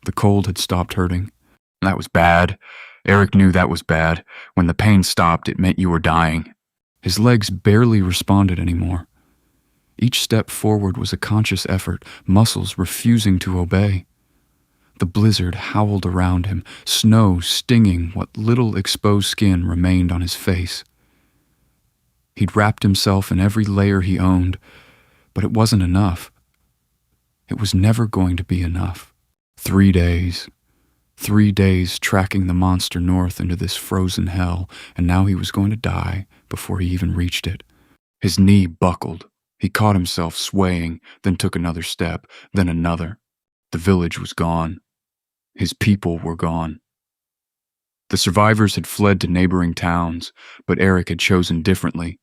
The cold had stopped hurting. That was bad. Eric knew that was bad. When the pain stopped, it meant you were dying. His legs barely responded anymore. Each step forward was a conscious effort, muscles refusing to obey. The blizzard howled around him, snow stinging what little exposed skin remained on his face. He'd wrapped himself in every layer he owned, but it wasn't enough. It was never going to be enough. 3 days. 3 days tracking the monster north into this frozen hell, and now he was going to die before he even reached it. His knee buckled. He caught himself swaying, then took another step, then another. The village was gone. His people were gone. The survivors had fled to neighboring towns, but Eric had chosen differently.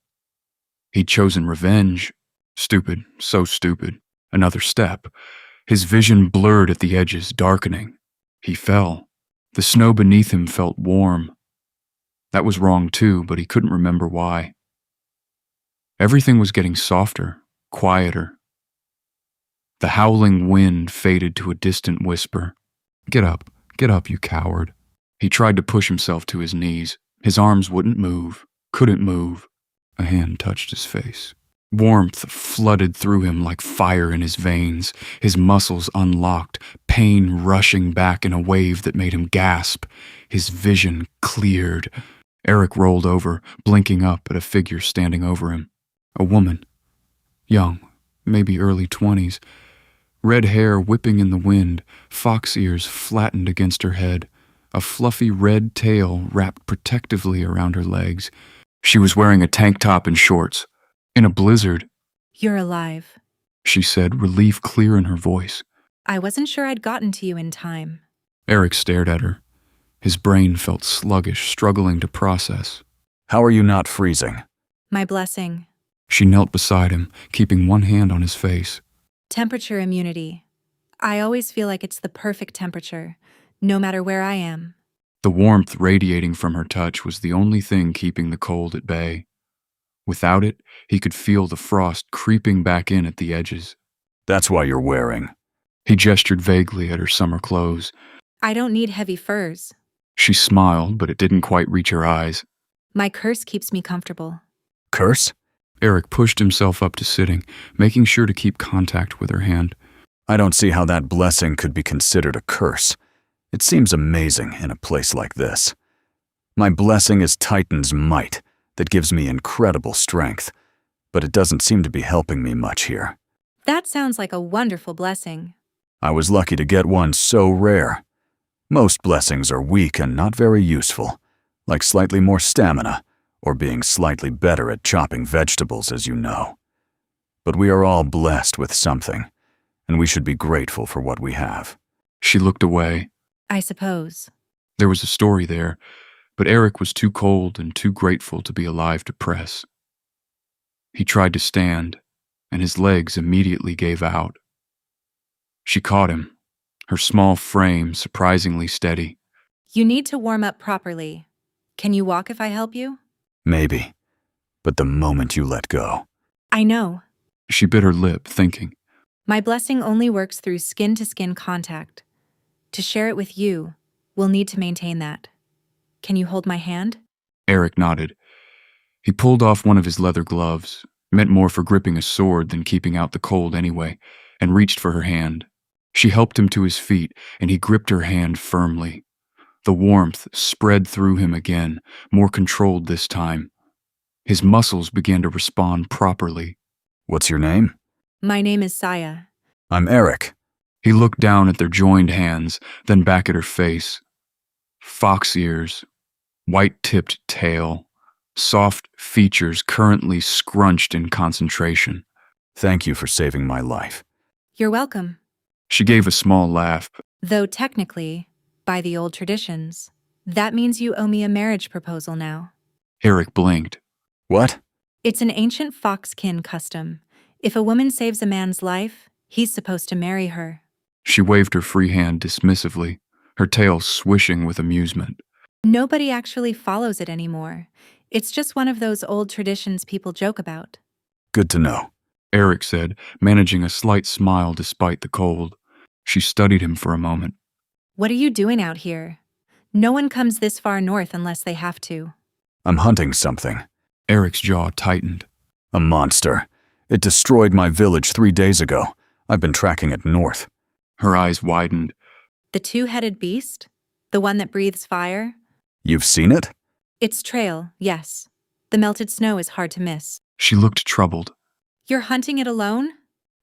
He'd chosen revenge. Stupid, so stupid. Another step. His vision blurred at the edges, darkening. He fell. The snow beneath him felt warm. That was wrong too, but he couldn't remember why. Everything was getting softer, quieter. The howling wind faded to a distant whisper. Get up, you coward." He tried to push himself to his knees. His arms wouldn't move, couldn't move. A hand touched his face. Warmth flooded through him like fire in his veins. His muscles unlocked, pain rushing back in a wave that made him gasp. His vision cleared. Eric rolled over, blinking up at a figure standing over him. A woman. Young, maybe early 20s. Red hair whipping in the wind, fox ears flattened against her head, a fluffy red tail wrapped protectively around her legs. She was wearing a tank top and shorts. In a blizzard. "You're alive," she said, relief clear in her voice. "I wasn't sure I'd gotten to you in time." Eric stared at her. His brain felt sluggish, struggling to process. "How are you not freezing?" "My blessing. She knelt beside him, keeping one hand on his face. Temperature immunity. I always feel like it's the perfect temperature, no matter where I am." The warmth radiating from her touch was the only thing keeping the cold at bay. Without it, he could feel the frost creeping back in at the edges. "That's why you're wearing." He gestured vaguely at her summer clothes. "I don't need heavy furs. She smiled, but it didn't quite reach her eyes. My curse keeps me comfortable." "Curse?" Eric pushed himself up to sitting, making sure to keep contact with her hand. "I don't see how that blessing could be considered a curse. It seems amazing in a place like this. My blessing is Titan's might that gives me incredible strength, but it doesn't seem to be helping me much here." That sounds like a wonderful blessing. I was lucky to get one so rare. Most blessings are weak and not very useful, like slightly more stamina, or being slightly better at chopping vegetables, as you know. But we are all blessed with something, and we should be grateful for what we have. She looked away. I suppose. There was a story there, but Eric was too cold and too grateful to be alive to press. He tried to stand, and his legs immediately gave out. She caught him, her small frame surprisingly steady. "You need to warm up properly. Can you walk if I help you?" Maybe, but the moment you let go. "I know. She bit her lip, thinking. My blessing only works through skin-to-skin contact. To share it with you, we'll need to maintain that. Can you hold my hand?" Eric nodded. He pulled off one of his leather gloves, meant more for gripping a sword than keeping out the cold anyway, and reached for her hand. She helped him to his feet, and he gripped her hand firmly. The warmth spread through him again, more controlled this time. His muscles began to respond properly. "What's your name?" "My name is Saya." "I'm Eric." He looked down at their joined hands, then back at her face. Fox ears, white-tipped tail, soft features currently scrunched in concentration. "Thank you for saving my life." "You're welcome." She gave a small laugh. "Though technically, by the old traditions, that means you owe me a marriage proposal now." Eric blinked. "What?" "It's an ancient fox-kin custom. If a woman saves a man's life, he's supposed to marry her." She waved her free hand dismissively, her tail swishing with amusement. "Nobody actually follows it anymore. It's just one of those old traditions people joke about." "Good to know." Eric said, managing a slight smile despite the cold. She studied him for a moment. What are you doing out here? No one comes this far north unless they have to. I'm hunting something. Eric's jaw tightened. A monster. It destroyed my village 3 days ago. I've been tracking it north. Her eyes widened. The two-headed beast? The one that breathes fire? You've seen it? Its trail, yes. The melted snow is hard to miss. She looked troubled. You're hunting it alone?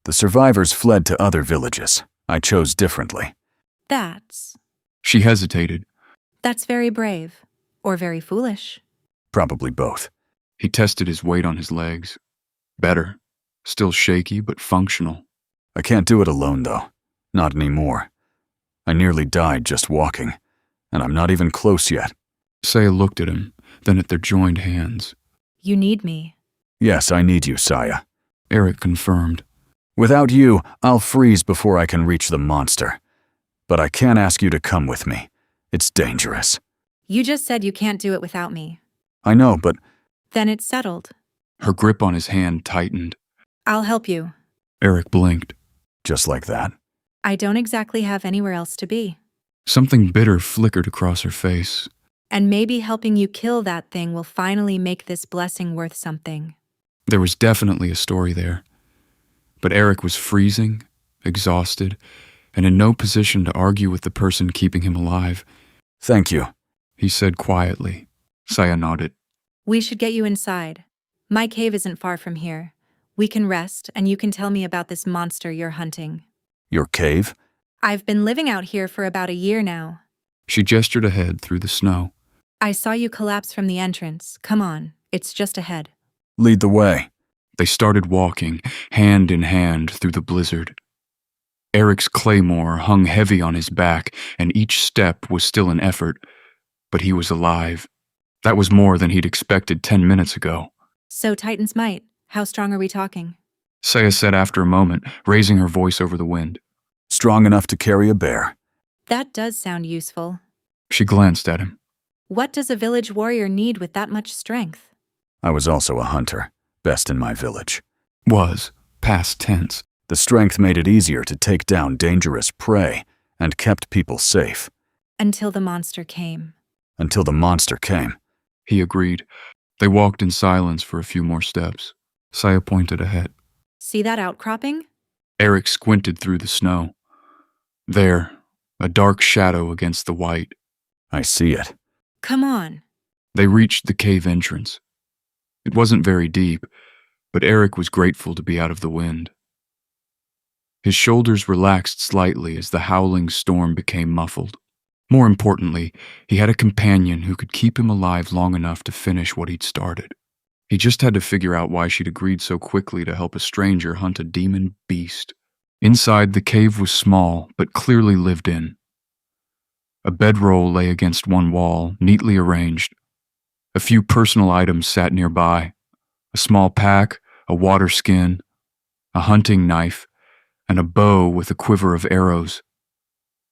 The survivors fled to other villages. I chose differently. That's She hesitated. very brave. Or very foolish. Probably both. He tested his weight on his legs. Better. Still shaky, but functional. I can't do it alone, though. Not anymore. I nearly died just walking, and I'm not even close yet. Saya looked at him, then at their joined hands. You need me. Yes, I need you, Saya. Eric confirmed. Without you, I'll freeze before I can reach the monster. But I can't ask you to come with me. It's dangerous. You just said you can't do it without me. I know, but Then it's settled. Her grip on his hand tightened. I'll help you. Eric blinked. just like that. I don't exactly have anywhere else to be. Something bitter flickered across her face. And maybe helping you kill that thing will finally make this blessing worth something. There was definitely a story there. But Eric was freezing, exhausted, and in no position to argue with the person keeping him alive. Thank you. He said quietly. Saya nodded. We should get you inside. My cave isn't far from here. We can rest, and you can tell me about this monster you're hunting. Your cave? I've been living out here for about a year now. She gestured ahead through the snow. I saw you collapse from the entrance. Come on, it's just ahead. Lead the way. They started walking, hand in hand, through the blizzard. Eric's claymore hung heavy on his back, and each step was still an effort, but he was alive. That was more than he'd expected 10 minutes ago. So Titan's might, how strong are we talking? Saya said after a moment, raising her voice over the wind. Strong enough to carry a bear. That does sound useful. She glanced at him. What does a village warrior need with that much strength? I was also a hunter, best in my village. Was, past tense. The strength made it easier to take down dangerous prey and kept people safe. Until the monster came. Until the monster came. He agreed. They walked in silence for a few more steps. Saya pointed ahead. See that outcropping? Eric squinted through the snow. There, a dark shadow against the white. I see it. Come on. They reached the cave entrance. It wasn't very deep, but Eric was grateful to be out of the wind. His shoulders relaxed slightly as the howling storm became muffled. More importantly, he had a companion who could keep him alive long enough to finish what he'd started. He just had to figure out why she'd agreed so quickly to help a stranger hunt a demon beast. Inside, the cave was small, but clearly lived in. A bedroll lay against one wall, neatly arranged. A few personal items sat nearby. A small pack, a water skin, a hunting knife, and a bow with a quiver of arrows.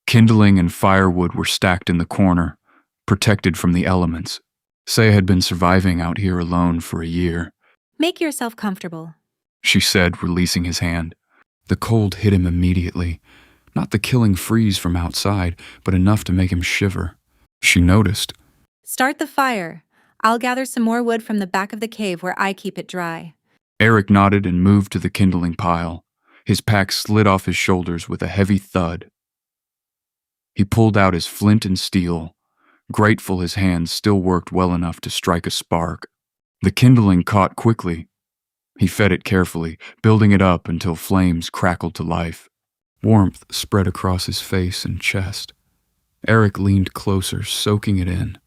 Kindling and firewood were stacked in the corner, protected from the elements. Saya had been surviving out here alone for a year. Make yourself comfortable. She said, releasing his hand. The cold hit him immediately. Not the killing freeze from outside, but enough to make him shiver. She noticed. Start the fire. I'll gather some more wood from the back of the cave where I keep it dry. Eric nodded and moved to the kindling pile. His pack slid off his shoulders with a heavy thud. He pulled out his flint and steel, grateful his hands still worked well enough to strike a spark. The kindling caught quickly. He fed it carefully, building it up until flames crackled to life. Warmth spread across his face and chest. Eric leaned closer, soaking it in.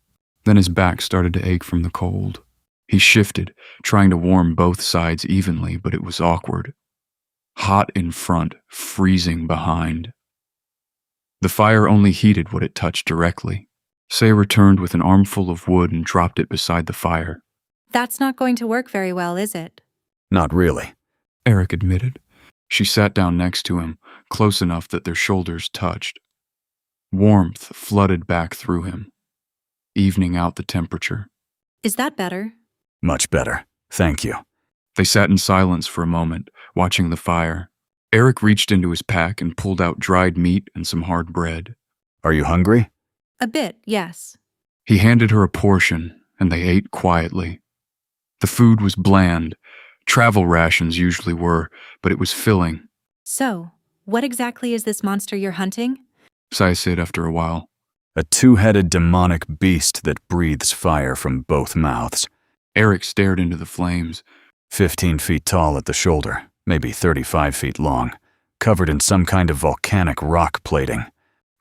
Then his back started to ache from the cold. He shifted, trying to warm both sides evenly, but it was awkward. Hot in front, freezing behind. The fire only heated what it touched directly. Saya returned with an armful of wood and dropped it beside the fire. That's not going to work very well, is it? Not really. Eric admitted. She sat down next to him, close enough that their shoulders touched. Warmth flooded back through him, evening out the temperature. Is that better? Much better. Thank you. They sat in silence for a moment, watching the fire. Eric reached into his pack and pulled out dried meat and some hard bread. Are you hungry? A bit, yes. He handed her a portion, and they ate quietly. The food was bland. Travel rations usually were, but it was filling, So, what exactly is this monster you're hunting? Saya said after a while. A two-headed demonic beast that breathes fire from both mouths. Eric stared into the flames. 15 feet tall at the shoulder, maybe 35 feet long, covered in some kind of volcanic rock plating.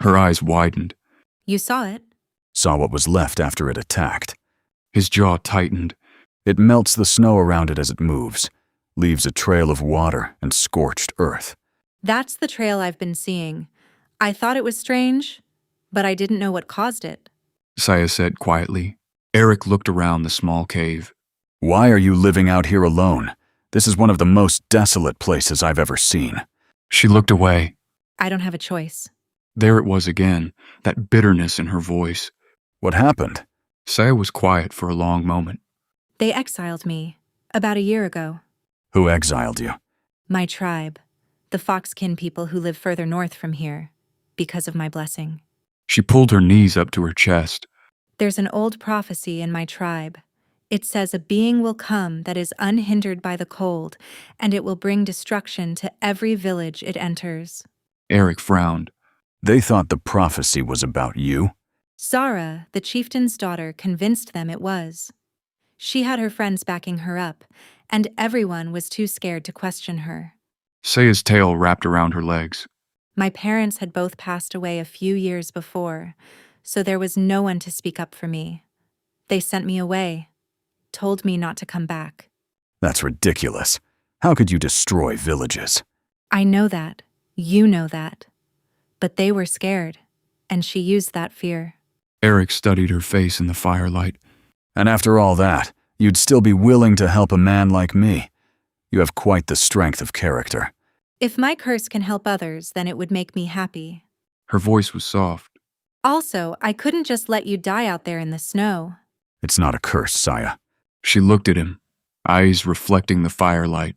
Her eyes widened. You saw it? Saw what was left after it attacked. His jaw tightened. It melts the snow around it as it moves, leaves a trail of water and scorched earth. That's the trail I've been seeing. I thought it was strange, but I didn't know what caused it. Saya said quietly. Eric looked around the small cave. Why are you living out here alone? This is one of the most desolate places I've ever seen. She looked away. I don't have a choice. There it was again, that bitterness in her voice. What happened? Saya was quiet for a long moment. They exiled me about a year ago. Who exiled you? My tribe, the Foxkin people who live further north from here, because of my blessing. She pulled her knees up to her chest. There's an old prophecy in my tribe. It says a being will come that is unhindered by the cold, and it will bring destruction to every village it enters. Eric frowned. They thought the prophecy was about you? Zara, the chieftain's daughter, convinced them it was. She had her friends backing her up, and everyone was too scared to question her. Saya's tail wrapped around her legs. My parents had both passed away a few years before, so there was no one to speak up for me. They sent me away, told me not to come back. That's ridiculous. How could you destroy villages? I know that. You know that. But they were scared, and she used that fear. Eric studied her face in the firelight. And after all that, you'd still be willing to help a man like me. You have quite the strength of character. If my curse can help others, then it would make me happy. Her voice was soft. Also, I couldn't just let you die out there in the snow. It's not a curse, Saya. She looked at him, eyes reflecting the firelight.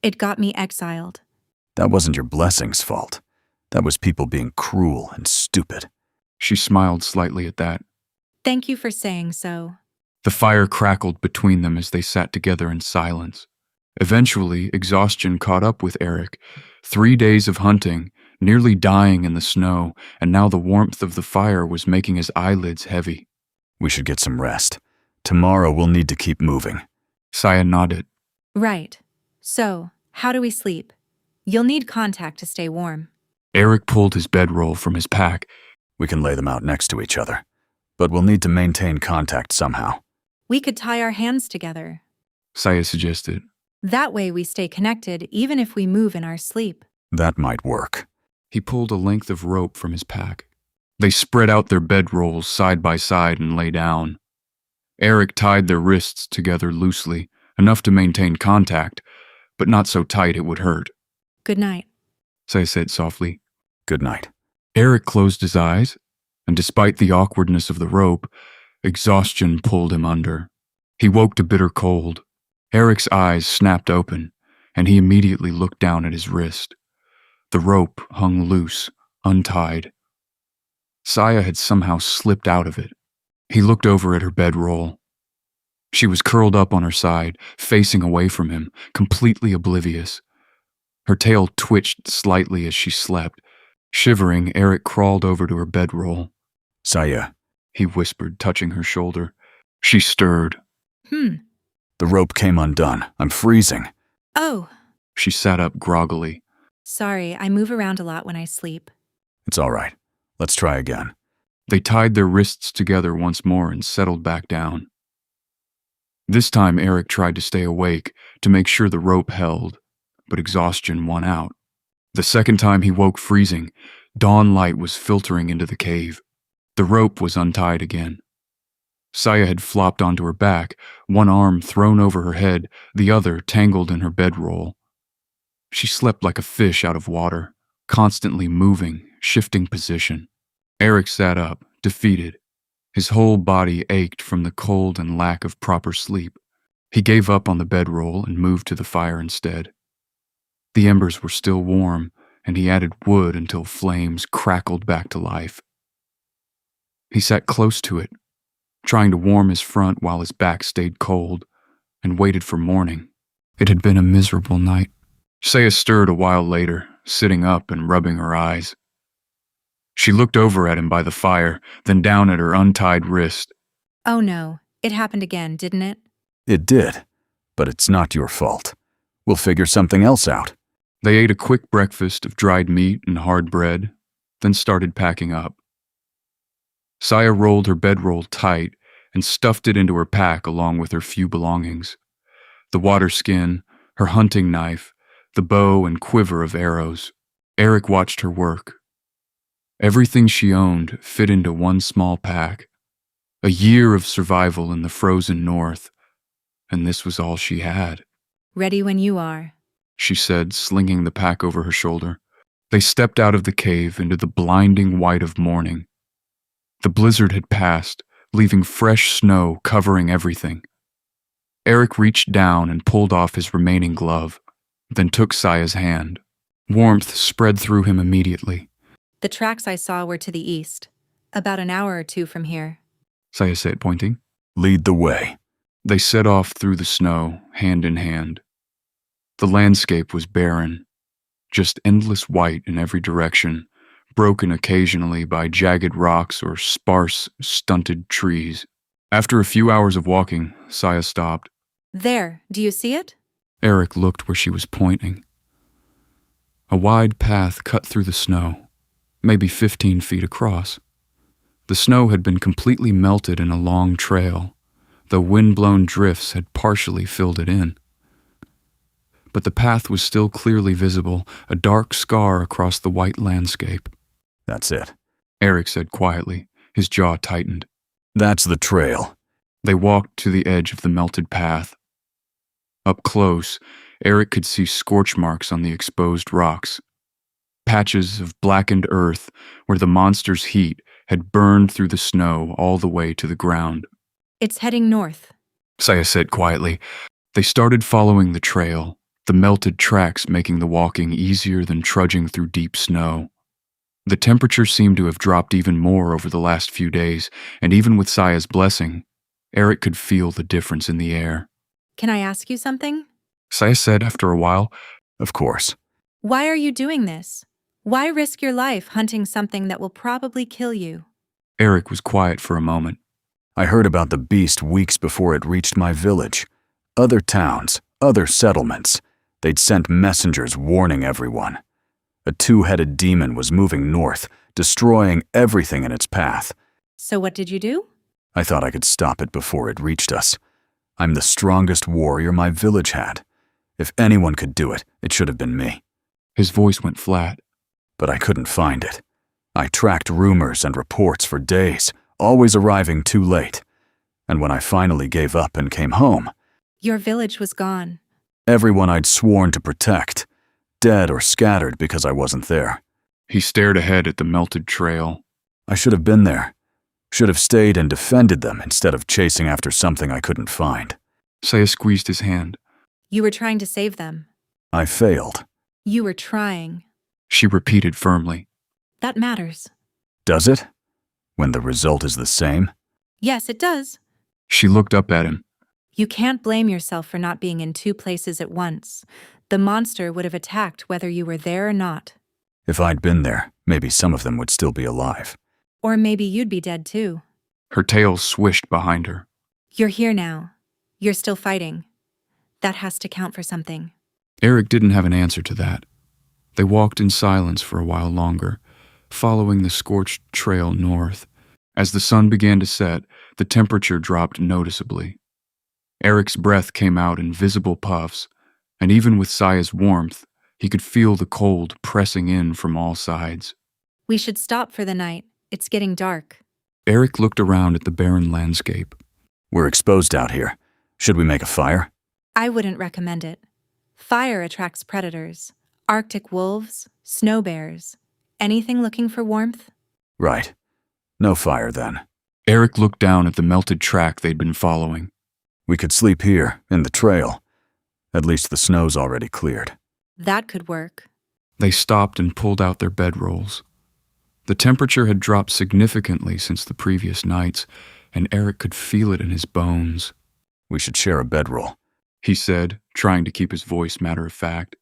It got me exiled. That wasn't your blessing's fault. That was people being cruel and stupid. She smiled slightly at that. Thank you for saying so. The fire crackled between them as they sat together in silence. Eventually, exhaustion caught up with Eric. 3 days of hunting, nearly dying in the snow, and now the warmth of the fire was making his eyelids heavy. We should get some rest. Tomorrow we'll need to keep moving. Saya nodded. Right. So, how do we sleep? You'll need contact to stay warm. Eric pulled his bedroll from his pack. We can lay them out next to each other. But we'll need to maintain contact somehow. We could tie our hands together. Saya suggested. That way we stay connected even if we move in our sleep. That might work. He pulled a length of rope from his pack. They spread out their bedrolls side by side and lay down. Eric tied their wrists together loosely, enough to maintain contact, but not so tight it would hurt. Good night. Saya said softly. Good night. Eric closed his eyes, and despite the awkwardness of the rope, exhaustion pulled him under. He woke to bitter cold. Eric's eyes snapped open, and he immediately looked down at his wrist. The rope hung loose, untied. Saya had somehow slipped out of it. He looked over at her bedroll. She was curled up on her side, facing away from him, completely oblivious. Her tail twitched slightly as she slept. Shivering, Eric crawled over to her bedroll. Saya. He whispered, touching her shoulder. She stirred. The rope came undone. I'm freezing. Oh, She sat up groggily. sorry, I move around a lot when I sleep. It's all right. Let's try again. They tied their wrists together once more and settled back down. This time Eric tried to stay awake to make sure the rope held, but exhaustion won out. The second time he woke freezing, dawn light was filtering into the cave. The rope was untied again. Saya had flopped onto her back, one arm thrown over her head, the other tangled in her bedroll. She slept like a fish out of water, constantly moving, shifting position. Eric sat up, defeated. His whole body ached from the cold and lack of proper sleep. He gave up on the bedroll and moved to the fire instead. The embers were still warm, and he added wood until flames crackled back to life. He sat close to it, trying to warm his front while his back stayed cold, and waited for morning. It had been a miserable night. Saya stirred a while later, sitting up and rubbing her eyes. She looked over at him by the fire, then down at her untied wrist. Oh no, it happened again, didn't it? It did, but it's not your fault. We'll figure something else out. They ate a quick breakfast of dried meat and hard bread, then started packing up. Saya rolled her bedroll tight and stuffed it into her pack along with her few belongings. The water skin, her hunting knife, the bow and quiver of arrows. Eric watched her work. Everything she owned fit into one small pack. A year of survival in the frozen north, and this was all she had. Ready when you are, she said, slinging the pack over her shoulder. They stepped out of the cave into the blinding white of morning. The blizzard had passed, leaving fresh snow covering everything. Eric reached down and pulled off his remaining glove, then took Saya's hand. Warmth spread through him immediately. The tracks I saw were to the east, about an hour or two from here. Saya said, pointing. Lead the way. They set off through the snow, hand in hand. The landscape was barren, just endless white in every direction, broken occasionally by jagged rocks or sparse, stunted trees. After a few hours of walking, Saya stopped. There, do you see it? Eric looked where she was pointing. A wide path cut through the snow, maybe 15 feet across. The snow had been completely melted in a long trail, though wind-blown drifts had partially filled it in. But the path was still clearly visible, a dark scar across the white landscape. That's it, Eric said quietly, his jaw tightened. That's the trail. They walked to the edge of the melted path. Up close, Eric could see scorch marks on the exposed rocks, patches of blackened earth where the monster's heat had burned through the snow all the way to the ground. It's heading north, Saya said quietly. They started following the trail, the melted tracks making the walking easier than trudging through deep snow. The temperature seemed to have dropped even more over the last few days, and even with Saya's blessing, Eric could feel the difference in the air. Can I ask you something? Saya said after a while. Of course. Why are you doing this? Why risk your life hunting something that will probably kill you? Eric was quiet for a moment. I heard about the beast weeks before it reached my village. Other towns, other settlements. They'd sent messengers warning everyone. A two-headed demon was moving north, destroying everything in its path. So what did you do? I thought I could stop it before it reached us. I'm the strongest warrior my village had. If anyone could do it, it should have been me. His voice went flat. But I couldn't find it. I tracked rumors and reports for days, always arriving too late. And when I finally gave up and came home, Your village was gone. everyone I'd sworn to protect, dead or scattered because I wasn't there. He stared ahead at the melted trail. I should have been there. Should have stayed and defended them instead of chasing after something I couldn't find. Saya squeezed his hand. You were trying to save them. I failed. You were trying. She repeated firmly. That matters. Does it? When the result is the same? Yes, it does. She looked up at him. You can't blame yourself for not being in two places at once. The monster would have attacked whether you were there or not. If I'd been there, maybe some of them would still be alive. Or maybe you'd be dead too. Her tail swished behind her. You're here now. You're still fighting. That has to count for something. Eric didn't have an answer to that. They walked in silence for a while longer, following the scorched trail north. As the sun began to set, the temperature dropped noticeably. Eric's breath came out in visible puffs, and even with Saya's warmth, he could feel the cold pressing in from all sides. We should stop for the night. It's getting dark. Eric looked around at the barren landscape. We're exposed out here. Should we make a fire? I wouldn't recommend it. Fire attracts predators. Arctic wolves, snow bears. Anything looking for warmth? Right. No fire then. Eric looked down at the melted track they'd been following. We could sleep here, in the trail. At least the snow's already cleared. That could work. They stopped and pulled out their bedrolls. The temperature had dropped significantly since the previous nights, and Eric could feel it in his bones. We should share a bedroll, He said, trying to keep his voice matter-of-fact.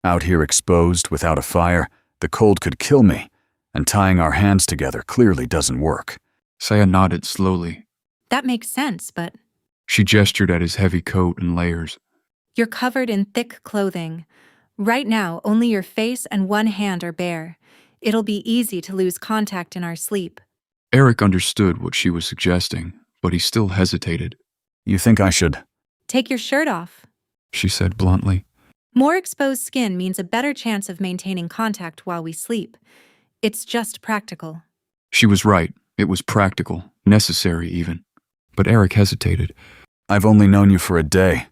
Out here exposed, without a fire, the cold could kill me, and tying our hands together clearly doesn't work. Saya nodded slowly. That makes sense, but She gestured at his heavy coat and layers. you're covered in thick clothing. Right now, only your face and one hand are bare. It'll be easy to lose contact in our sleep. Eric understood what she was suggesting, but he still hesitated. You think I should? Take your shirt off. She said bluntly. More exposed skin means a better chance of maintaining contact while we sleep. It's just practical. She was right. It was practical, necessary even. But Eric hesitated. I've only known you for a day.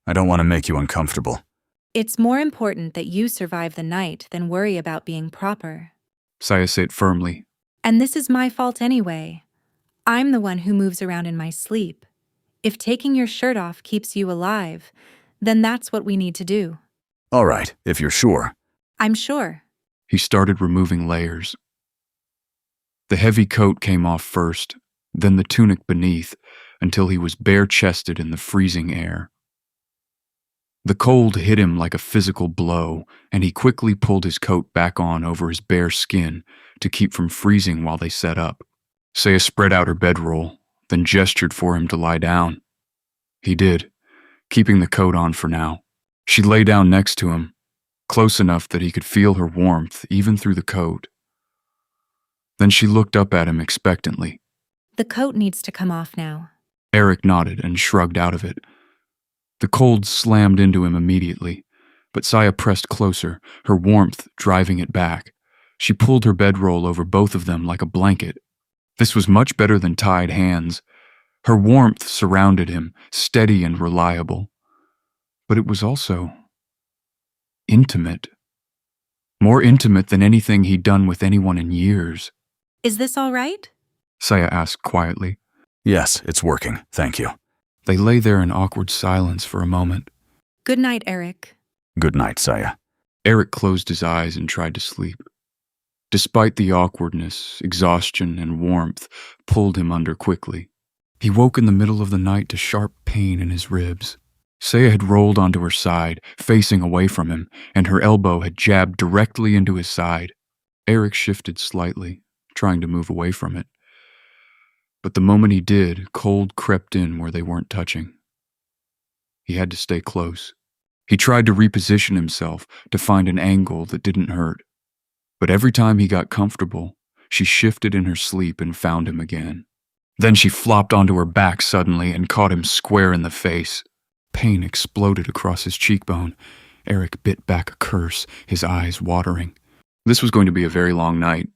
I don't want to make you uncomfortable. It's more important that you survive the night than worry about being proper. Saya said firmly. And this is my fault anyway. I'm the one who moves around in my sleep. If taking your shirt off keeps you alive, then that's what we need to do. All right, if you're sure. I'm sure. He started removing layers. The heavy coat came off first, then the tunic beneath, until he was bare-chested in the freezing air. The cold hit him like a physical blow, and he quickly pulled his coat back on over his bare skin to keep from freezing while they set up. Saya spread out her bedroll, then gestured for him to lie down. He did, keeping the coat on for now. She lay down next to him, close enough that he could feel her warmth even through the coat. Then she looked up at him expectantly. The coat needs to come off now. Eric nodded and shrugged out of it. The cold slammed into him immediately, but Saya pressed closer, her warmth driving it back. She pulled her bedroll over both of them like a blanket. This was much better than tied hands. Her warmth surrounded him, steady and reliable. But it was also intimate. More intimate than anything he'd done with anyone in years. Is this all right? Saya asked quietly. Yes, it's working, thank you. They lay there in awkward silence for a moment. Good night, Eric. Good night, Saya. Eric closed his eyes and tried to sleep. Despite the awkwardness, exhaustion, and warmth pulled him under quickly. He woke in the middle of the night to sharp pain in his ribs. Saya had rolled onto her side, facing away from him, and her elbow had jabbed directly into his side. Eric shifted slightly, trying to move away from it. But the moment he did, cold crept in where they weren't touching. He had to stay close. He tried to reposition himself to find an angle that didn't hurt. But every time he got comfortable, she shifted in her sleep and found him again. Then she flopped onto her back suddenly and caught him square in the face. Pain exploded across his cheekbone. Eric bit back a curse, his eyes watering. This was going to be a very long night.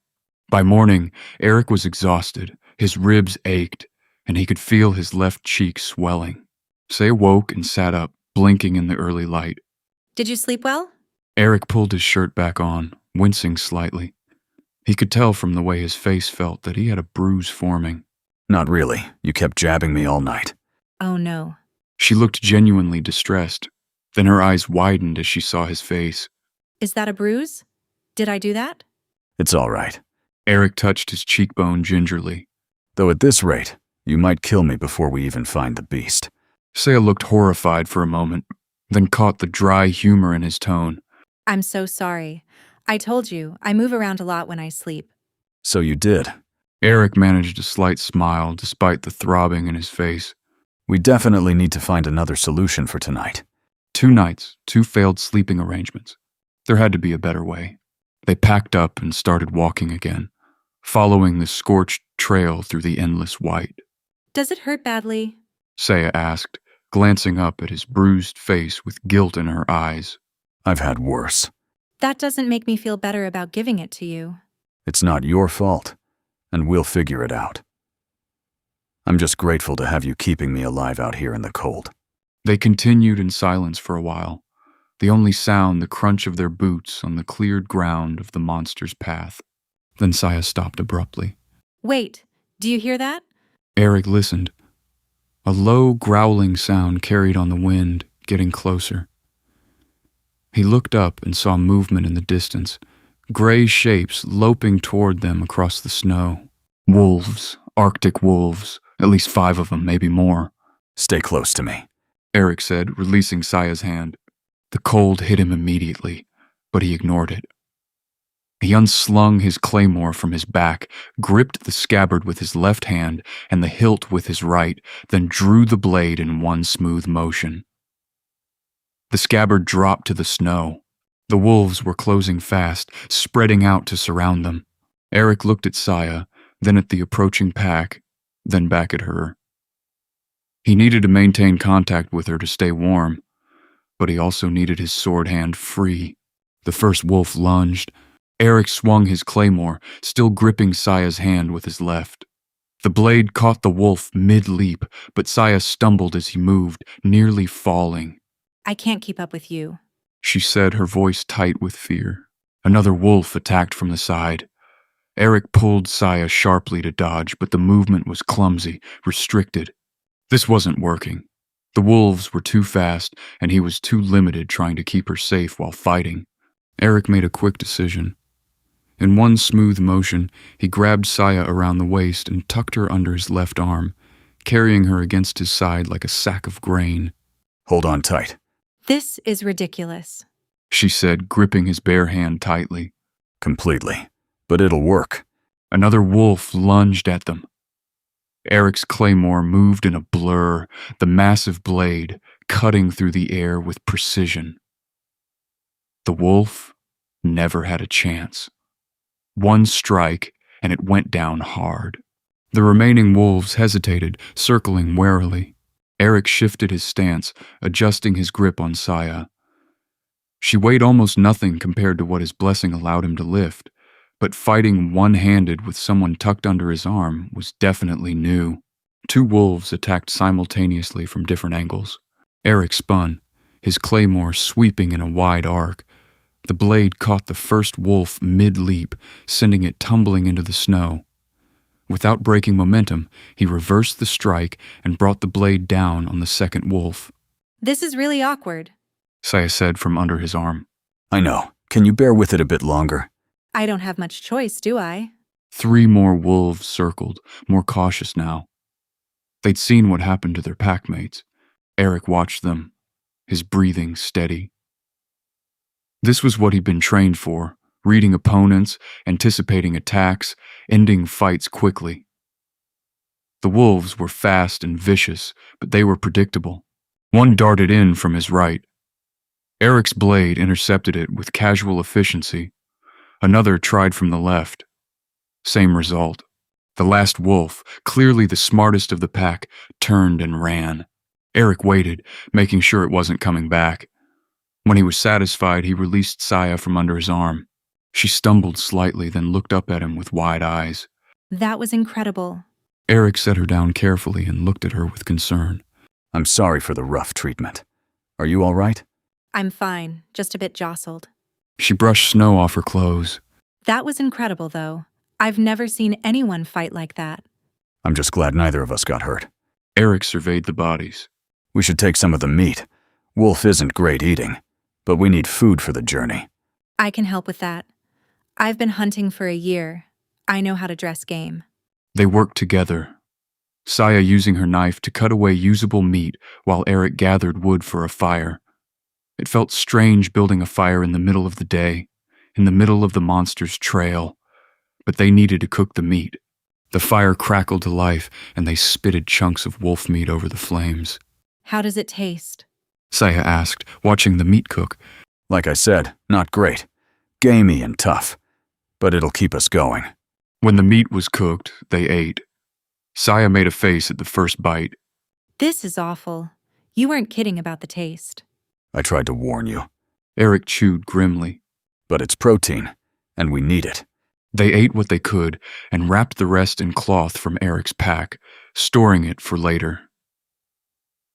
By morning, Eric was exhausted. His ribs ached, and he could feel his left cheek swelling. Saya woke and sat up, blinking in the early light. Did you sleep well? Eric pulled his shirt back on, wincing slightly. He could tell from the way his face felt that he had a bruise forming. Not really. You kept jabbing me all night. Oh no. She looked genuinely distressed. Then her eyes widened as she saw his face. Is that a bruise? Did I do that? It's all right. Eric touched his cheekbone gingerly. Though at this rate, you might kill me before we even find the beast. Saya looked horrified for a moment, then caught the dry humor in his tone. I'm so sorry. I told you, I move around a lot when I sleep. So you did. Eric managed a slight smile despite the throbbing in his face. We definitely need to find another solution for tonight. 2 nights, 2 failed sleeping arrangements. There had to be a better way. They packed up and started walking again, following the scorched trail through the endless white. Does it hurt badly? Saya asked, glancing up at his bruised face with guilt in her eyes. I've had worse. That doesn't make me feel better about giving it to you. It's not your fault, and we'll figure it out. I'm just grateful to have you keeping me alive out here in the cold. They continued in silence for a while, the only sound the crunch of their boots on the cleared ground of the monster's path. Then Saya stopped abruptly. Wait, do you hear that? Eric listened. A low, growling sound carried on the wind, getting closer. He looked up and saw movement in the distance, gray shapes loping toward them across the snow. Wolves, Arctic wolves, at least 5 of them, maybe more. Stay close to me, Eric said, releasing Saya's hand. The cold hit him immediately, but he ignored it. He unslung his claymore from his back, gripped the scabbard with his left hand and the hilt with his right, then drew the blade in one smooth motion. The scabbard dropped to the snow. The wolves were closing fast, spreading out to surround them. Eric looked at Saya, then at the approaching pack, then back at her. He needed to maintain contact with her to stay warm, but he also needed his sword hand free. The first wolf lunged. Eric swung his claymore, still gripping Saya's hand with his left. The blade caught the wolf mid-leap, but Saya stumbled as he moved, nearly falling. I can't keep up with you, she said, her voice tight with fear. Another wolf attacked from the side. Eric pulled Saya sharply to dodge, but the movement was clumsy, restricted. This wasn't working. The wolves were too fast, and he was too limited trying to keep her safe while fighting. Eric made a quick decision. In one smooth motion, he grabbed Saya around the waist and tucked her under his left arm, carrying her against his side like a sack of grain. Hold on tight. This is ridiculous, she said, gripping his bare hand tightly. Completely. But it'll work. Another wolf lunged at them. Eric's claymore moved in a blur, the massive blade cutting through the air with precision. The wolf never had a chance. One strike, and it went down hard. The remaining wolves hesitated, circling warily. Eric shifted his stance, adjusting his grip on Saya. She weighed almost nothing compared to what his blessing allowed him to lift, but fighting one-handed with someone tucked under his arm was definitely new. 2 wolves attacked simultaneously from different angles. Eric spun, his claymore sweeping in a wide arc. The blade caught the first wolf mid-leap, sending it tumbling into the snow. Without breaking momentum, he reversed the strike and brought the blade down on the second wolf. This is really awkward, Saya said from under his arm. I know. Can you bear with it a bit longer? I don't have much choice, do I? 3 more wolves circled, more cautious now. They'd seen what happened to their packmates. Eric watched them, his breathing steady. This was what he'd been trained for, reading opponents, anticipating attacks, ending fights quickly. The wolves were fast and vicious, but they were predictable. One darted in from his right. Eric's blade intercepted it with casual efficiency. Another tried from the left. Same result. The last wolf, clearly the smartest of the pack, turned and ran. Eric waited, making sure it wasn't coming back. When he was satisfied, he released Saya from under his arm. She stumbled slightly, then looked up at him with wide eyes. That was incredible. Eric set her down carefully and looked at her with concern. I'm sorry for the rough treatment. Are you all right? I'm fine, just a bit jostled. She brushed snow off her clothes. That was incredible, though. I've never seen anyone fight like that. I'm just glad neither of us got hurt. Eric surveyed the bodies. We should take some of the meat. Wolf isn't great eating, but we need food for the journey. I can help with that. I've been hunting for a year. I know how to dress game. They worked together, Saya using her knife to cut away usable meat while Eric gathered wood for a fire. It felt strange building a fire in the middle of the day, in the middle of the monster's trail, but they needed to cook the meat. The fire crackled to life, and they spitted chunks of wolf meat over the flames. How does it taste? Saya asked, watching the meat cook. Like I said, not great. Gamey and tough. But it'll keep us going. When the meat was cooked, they ate. Saya made a face at the first bite. This is awful. You weren't kidding about the taste. I tried to warn you. Eric chewed grimly. But it's protein, and we need it. They ate what they could and wrapped the rest in cloth from Eric's pack, storing it for later.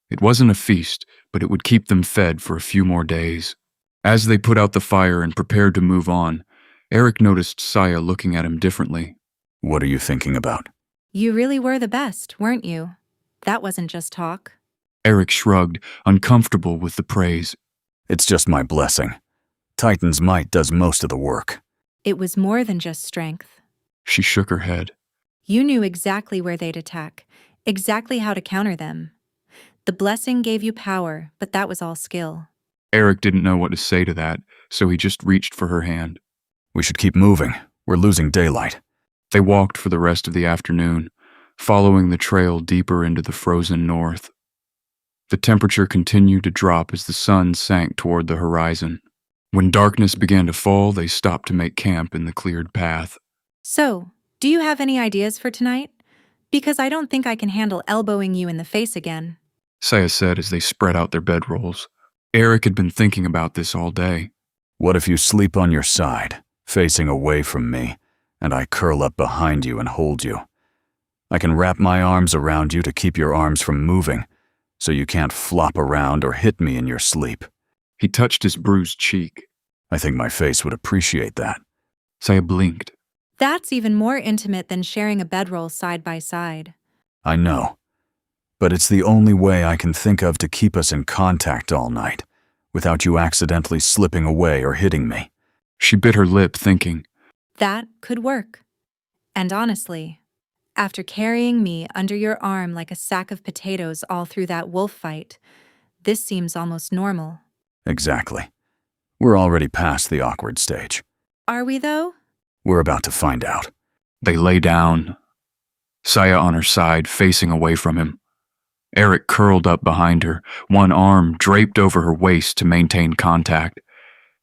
It wasn't a feast, but it would keep them fed for a few more days. As they put out the fire and prepared to move on, Eric noticed Saya looking at him differently. What are you thinking about? You really were the best, weren't you? That wasn't just talk. Eric shrugged, uncomfortable with the praise. It's just my blessing. Titan's might does most of the work. It was more than just strength. She shook her head. You knew exactly where they'd attack, exactly how to counter them. The blessing gave you power, but that was all skill. Eric didn't know what to say to that, so he just reached for her hand. We should keep moving. We're losing daylight. They walked for the rest of the afternoon, following the trail deeper into the frozen north. The temperature continued to drop as the sun sank toward the horizon. When darkness began to fall, they stopped to make camp in the cleared path. So, do you have any ideas for tonight? Because I don't think I can handle elbowing you in the face again. Saya said as they spread out their bedrolls. Eric had been thinking about this all day. What if you sleep on your side, facing away from me, and I curl up behind you and hold you? I can wrap my arms around you to keep your arms from moving, so you can't flop around or hit me in your sleep. He touched his bruised cheek. I think my face would appreciate that. Saya blinked. That's even more intimate than sharing a bedroll side by side. I know. But it's the only way I can think of to keep us in contact all night, without you accidentally slipping away or hitting me. She bit her lip, thinking. That could work. And honestly, after carrying me under your arm like a sack of potatoes all through that wolf fight, this seems almost normal. Exactly. We're already past the awkward stage. Are we, though? We're about to find out. They lay down, Saya on her side, facing away from him. Eric curled up behind her, one arm draped over her waist to maintain contact.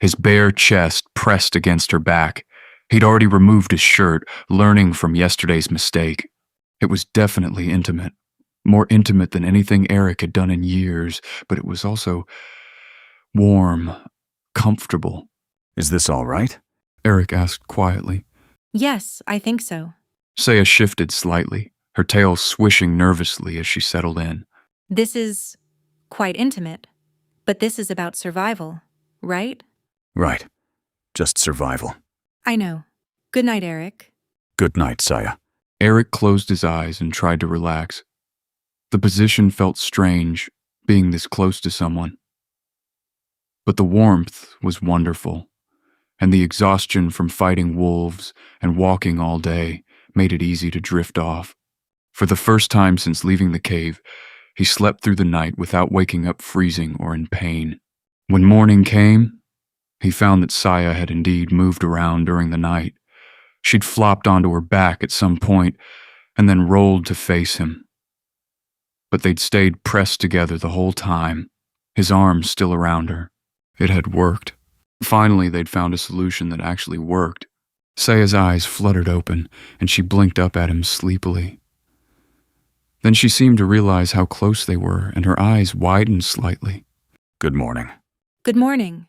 His bare chest pressed against her back. He'd already removed his shirt, learning from yesterday's mistake. It was definitely intimate. More intimate than anything Eric had done in years, but it was also warm, comfortable. Is this all right? Eric asked quietly. Yes, I think so. Saya shifted slightly, her tail swishing nervously as she settled in. This is quite intimate, but this is about survival, right? Right. Just survival. I know. Good night, Eric. Good night, Saya. Eric closed his eyes and tried to relax. The position felt strange, being this close to someone. But the warmth was wonderful, and the exhaustion from fighting wolves and walking all day made it easy to drift off. For the first time since leaving the cave, he slept through the night without waking up freezing or in pain. When morning came, he found that Saya had indeed moved around during the night. She'd flopped onto her back at some point and then rolled to face him. But they'd stayed pressed together the whole time, his arms still around her. It had worked. Finally, they'd found a solution that actually worked. Saya's eyes fluttered open, and she blinked up at him sleepily. Then she seemed to realize how close they were, and her eyes widened slightly. Good morning. Good morning.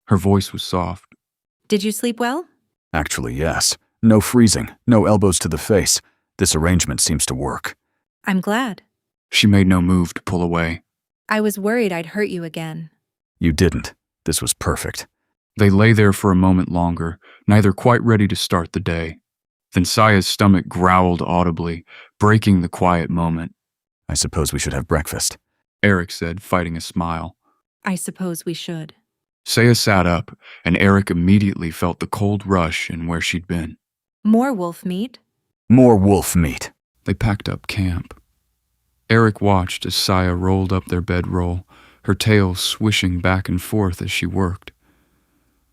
Her voice was soft. Did you sleep well? Actually, yes. No freezing, no elbows to the face. This arrangement seems to work. I'm glad. She made no move to pull away. I was worried I'd hurt you again. You didn't. This was perfect. They lay there for a moment longer, neither quite ready to start the day. Then Saya's stomach growled audibly, breaking the quiet moment. I suppose we should have breakfast. Eric said, fighting a smile. I suppose we should. Saya sat up, and Eric immediately felt the cold rush in where she'd been. More wolf meat? More wolf meat. They packed up camp. Eric watched as Saya rolled up their bedroll, her tail swishing back and forth as she worked.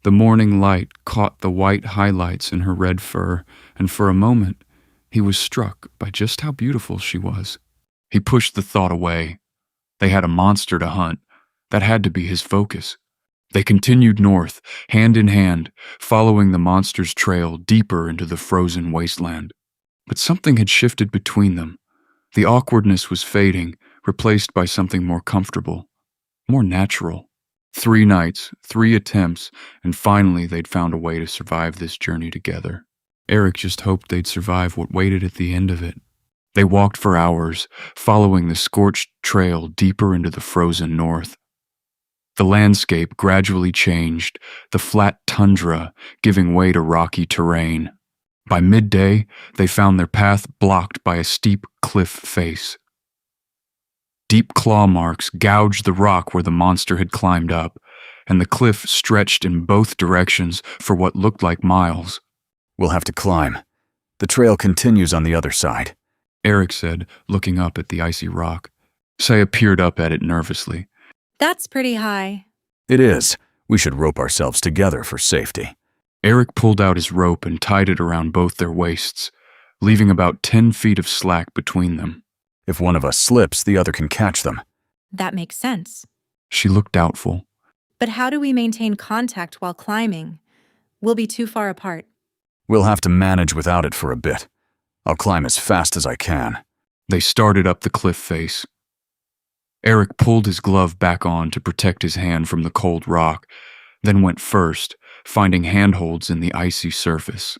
The morning light caught the white highlights in her red fur, and for a moment, he was struck by just how beautiful she was. He pushed the thought away. They had a monster to hunt. That had to be his focus. They continued north, hand in hand, following the monster's trail deeper into the frozen wasteland. But something had shifted between them. The awkwardness was fading, replaced by something more comfortable, more natural. 3 nights, 3 attempts, and finally they'd found a way to survive this journey together. Eric just hoped they'd survive what waited at the end of it. They walked for hours, following the scorched trail deeper into the frozen north. The landscape gradually changed, the flat tundra giving way to rocky terrain. By midday, they found their path blocked by a steep cliff face. Deep claw marks gouged the rock where the monster had climbed up, and the cliff stretched in both directions for what looked like miles. We'll have to climb. The trail continues on the other side. Eric said, looking up at the icy rock. Saya peered up at it nervously. That's pretty high. It is. We should rope ourselves together for safety. Eric pulled out his rope and tied it around both their waists, leaving about 10 feet of slack between them. If one of us slips, the other can catch them. That makes sense. She looked doubtful. But how do we maintain contact while climbing? We'll be too far apart. We'll have to manage without it for a bit. I'll climb as fast as I can. They started up the cliff face. Eric pulled his glove back on to protect his hand from the cold rock, then went first, finding handholds in the icy surface.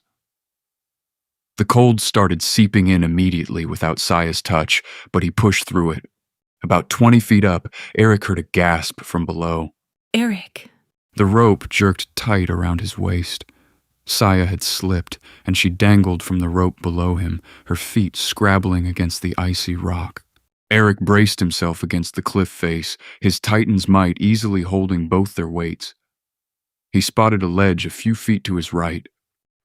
The cold started seeping in immediately without Saya's touch, but he pushed through it. About 20 feet up, Eric heard a gasp from below. Eric. The rope jerked tight around his waist. Saya had slipped, and she dangled from the rope below him, her feet scrabbling against the icy rock. Eric braced himself against the cliff face, his Titan's might easily holding both their weights. He spotted a ledge a few feet to his right.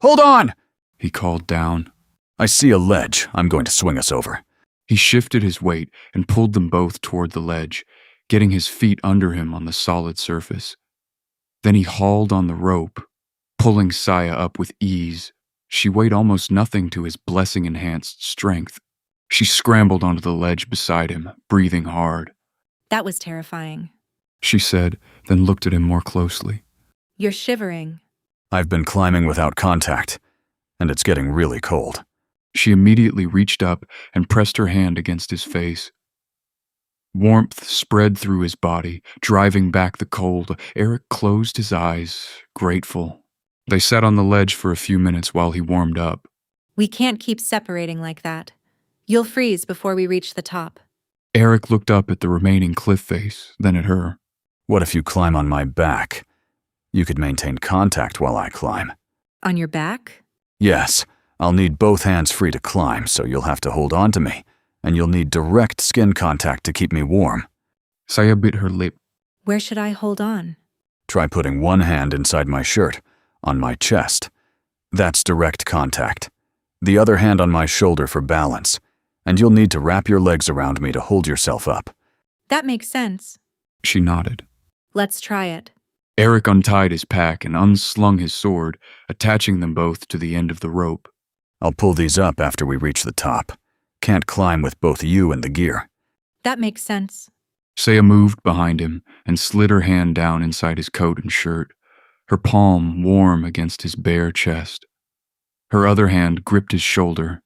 Hold on! He called down. I see a ledge. I'm going to swing us over. He shifted his weight and pulled them both toward the ledge, getting his feet under him on the solid surface. Then he hauled on the rope, pulling Saya up with ease. She weighed almost nothing to his blessing-enhanced strength. She scrambled onto the ledge beside him, breathing hard. That was terrifying. She said, then looked at him more closely. You're shivering. I've been climbing without contact, and it's getting really cold. She immediately reached up and pressed her hand against his face. Warmth spread through his body, driving back the cold. Eric closed his eyes, grateful. They sat on the ledge for a few minutes while he warmed up. We can't keep separating like that. You'll freeze before we reach the top. Eric looked up at the remaining cliff face, then at her. What if you climb on my back? You could maintain contact while I climb. On your back? Yes, I'll need both hands free to climb, so you'll have to hold on to me, and you'll need direct skin contact to keep me warm. Saya bit her lip. Where should I hold on? Try putting one hand inside my shirt, on my chest. That's direct contact. The other hand on my shoulder for balance, and you'll need to wrap your legs around me to hold yourself up. That makes sense. She nodded. Let's try it. Eric untied his pack and unslung his sword, attaching them both to the end of the rope. I'll pull these up after we reach the top. Can't climb with both you and the gear. That makes sense. Saya moved behind him and slid her hand down inside his coat and shirt, her palm warm against his bare chest. Her other hand gripped his shoulder,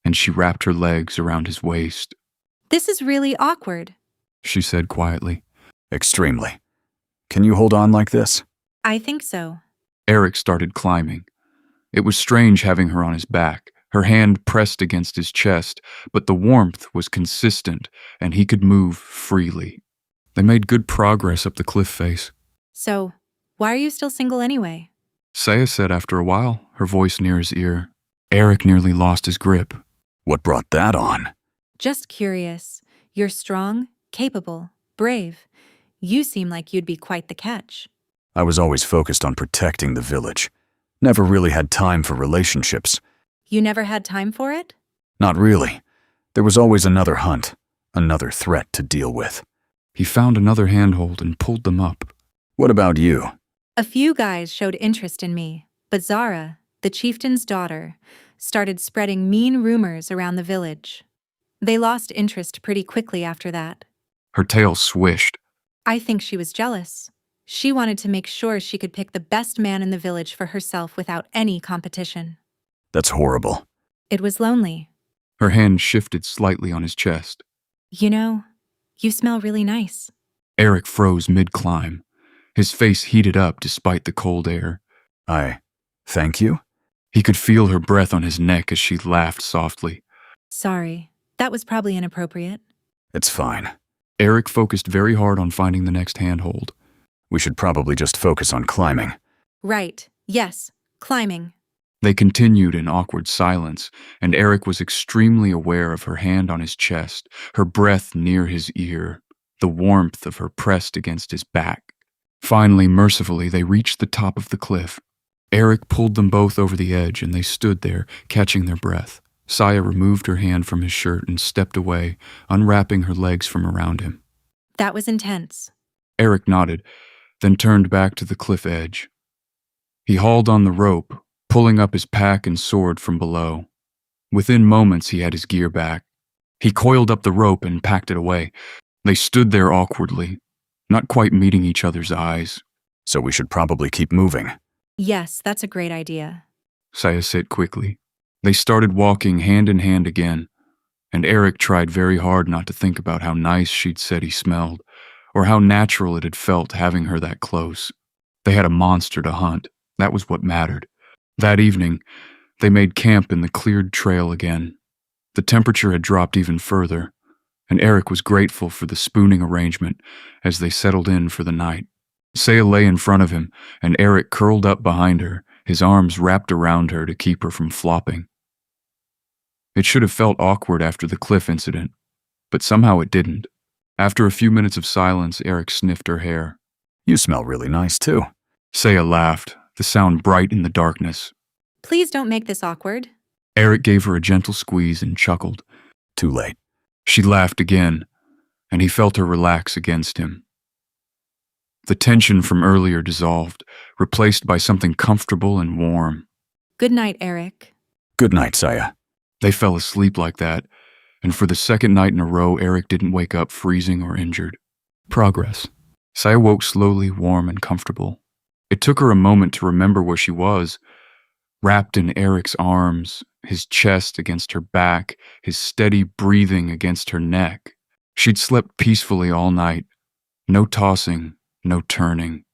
and she wrapped her legs around his waist. This is really awkward, she said quietly. Extremely. Can you hold on like this? I think so. Eric started climbing. It was strange having her on his back, her hand pressed against his chest, but the warmth was consistent, and he could move freely. They made good progress up the cliff face. So, why are you still single anyway? Saya said after a while, her voice near his ear. Eric nearly lost his grip. What brought that on? Just curious. You're strong, capable, brave. You seem like you'd be quite the catch. I was always focused on protecting the village. Never really had time for relationships. You never had time for it? Not really. There was always another hunt, another threat to deal with. He found another handhold and pulled them up. What about you? A few guys showed interest in me, but Zara, the chieftain's daughter, started spreading mean rumors around the village. They lost interest pretty quickly after that. Her tail swished. I think she was jealous. She wanted to make sure she could pick the best man in the village for herself without any competition. That's horrible. It was lonely. Her hand shifted slightly on his chest. You know, you smell really nice. Eric froze mid-climb. His face heated up despite the cold air. Thank you? He could feel her breath on his neck as she laughed softly. Sorry, that was probably inappropriate. It's fine. Eric focused very hard on finding the next handhold. We should probably just focus on climbing. Right, yes, climbing. They continued in awkward silence, and Eric was extremely aware of her hand on his chest, her breath near his ear, the warmth of her pressed against his back. Finally, mercifully, they reached the top of the cliff. Eric pulled them both over the edge, and they stood there, catching their breath. Saya removed her hand from his shirt and stepped away, unwrapping her legs from around him. That was intense. Eric nodded, then turned back to the cliff edge. He hauled on the rope, pulling up his pack and sword from below. Within moments, he had his gear back. He coiled up the rope and packed it away. They stood there awkwardly, not quite meeting each other's eyes. So we should probably keep moving. Yes, that's a great idea. Saya said quickly. They started walking hand in hand again, and Eric tried very hard not to think about how nice she'd said he smelled, or how natural it had felt having her that close. They had a monster to hunt. That was what mattered. That evening, they made camp in the cleared trail again. The temperature had dropped even further, and Eric was grateful for the spooning arrangement as they settled in for the night. Saya lay in front of him, and Eric curled up behind her, his arms wrapped around her to keep her from flopping. It should have felt awkward after the cliff incident, but somehow it didn't. After a few minutes of silence, Eric sniffed her hair. You smell really nice, too. Saya laughed, the sound bright in the darkness. Please don't make this awkward. Eric gave her a gentle squeeze and chuckled. Too late. She laughed again, and he felt her relax against him. The tension from earlier dissolved, replaced by something comfortable and warm. Good night, Eric. Good night, Saya. They fell asleep like that, and for the second night in a row, Eric didn't wake up freezing or injured. Progress. Saya woke slowly, warm and comfortable. It took her a moment to remember where she was, wrapped in Eric's arms, his chest against her back, his steady breathing against her neck. She'd slept peacefully all night. No tossing, no turning.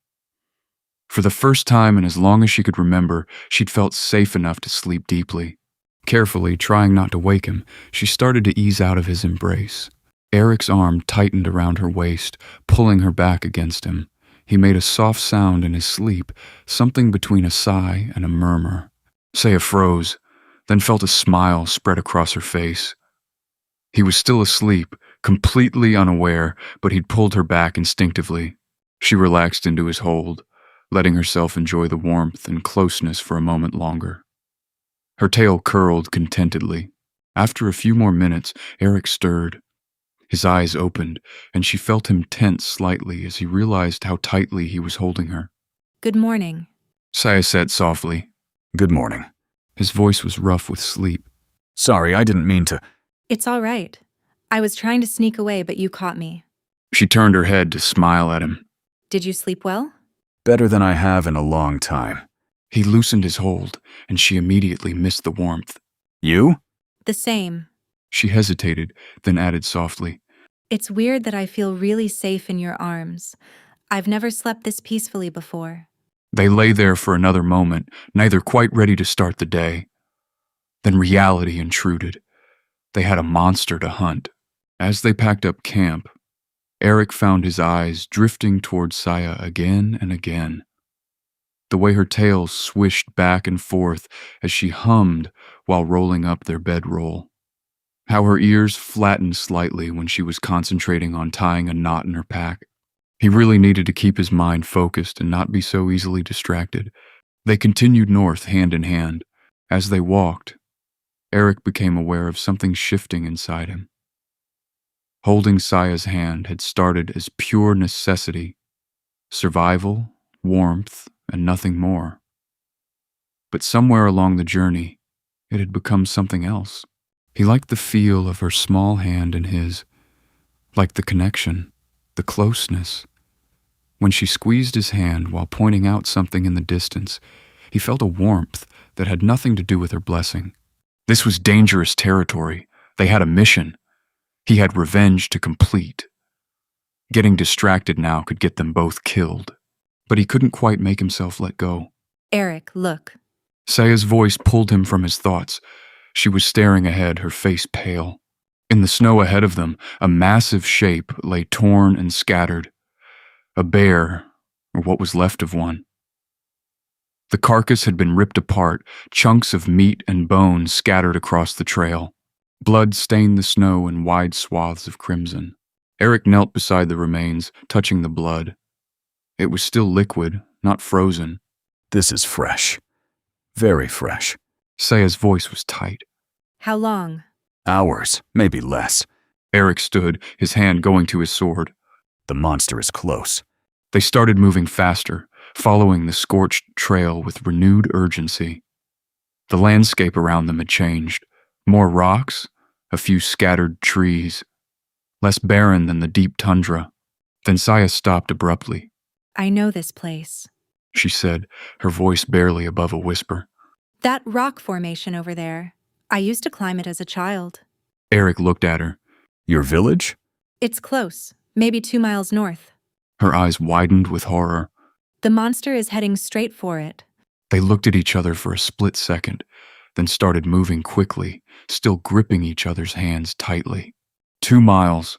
For the first time in as long as she could remember, she'd felt safe enough to sleep deeply. Carefully, trying not to wake him, she started to ease out of his embrace. Eric's arm tightened around her waist, pulling her back against him. He made a soft sound in his sleep, something between a sigh and a murmur. Saya froze, then felt a smile spread across her face. He was still asleep, completely unaware, but he'd pulled her back instinctively. She relaxed into his hold, letting herself enjoy the warmth and closeness for a moment longer. Her tail curled contentedly. After a few more minutes, Eric stirred. His eyes opened, and she felt him tense slightly as he realized how tightly he was holding her. Good morning. Saya said softly. Good morning. His voice was rough with sleep. Sorry, I didn't mean to. It's all right. I was trying to sneak away, but you caught me. She turned her head to smile at him. Did you sleep well? Better than I have in a long time. He loosened his hold, and she immediately missed the warmth. You? The same. She hesitated, then added softly. It's weird that I feel really safe in your arms. I've never slept this peacefully before. They lay there for another moment, neither quite ready to start the day. Then reality intruded. They had a monster to hunt. As they packed up camp, Eric found his eyes drifting toward Saya again and again. The way her tail swished back and forth as she hummed while rolling up their bedroll. How her ears flattened slightly when she was concentrating on tying a knot in her pack. He really needed to keep his mind focused and not be so easily distracted. They continued north hand in hand. As they walked, Eric became aware of something shifting inside him. Holding Saya's hand had started as pure necessity, survival, warmth, and nothing more. But somewhere along the journey, it had become something else. He liked the feel of her small hand in his, liked the connection, the closeness. When she squeezed his hand while pointing out something in the distance, he felt a warmth that had nothing to do with her blessing. This was dangerous territory. They had a mission. He had revenge to complete. Getting distracted now could get them both killed. But he couldn't quite make himself let go. Eric, look. Saya's voice pulled him from his thoughts. She was staring ahead, her face pale. In the snow ahead of them, a massive shape lay torn and scattered. A bear, or what was left of one. The carcass had been ripped apart, chunks of meat and bone scattered across the trail. Blood stained the snow in wide swaths of crimson. Eric knelt beside the remains, touching the blood. It was still liquid, not frozen. This is fresh. Very fresh. Saya's voice was tight. How long? Hours, maybe less. Eric stood, his hand going to his sword. The monster is close. They started moving faster, following the scorched trail with renewed urgency. The landscape around them had changed. More rocks, a few scattered trees. Less barren than the deep tundra. Then Saya stopped abruptly. I know this place. She said, her voice barely above a whisper. That rock formation over there. I used to climb it as a child. Eric looked at her. Your village? It's close, maybe 2 miles north. Her eyes widened with horror. The monster is heading straight for it. They looked at each other for a split second, then started moving quickly, still gripping each other's hands tightly. 2 miles.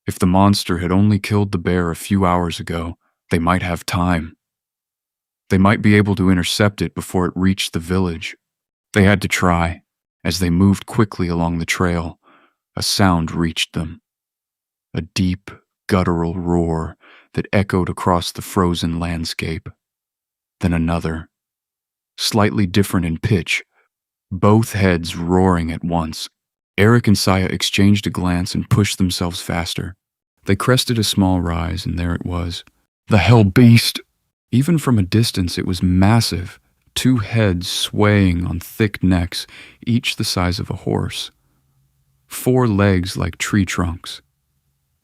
If the monster had only killed the bear a few hours ago, they might have time. They might be able to intercept it before it reached the village. They had to try. As they moved quickly along the trail, a sound reached them. A deep, guttural roar that echoed across the frozen landscape. Then another, slightly different in pitch, both heads roaring at once. Eric and Saya exchanged a glance and pushed themselves faster. They crested a small rise, and there it was. The hell beast! Even from a distance, it was massive, 2 heads swaying on thick necks, each the size of a horse. 4 legs like tree trunks.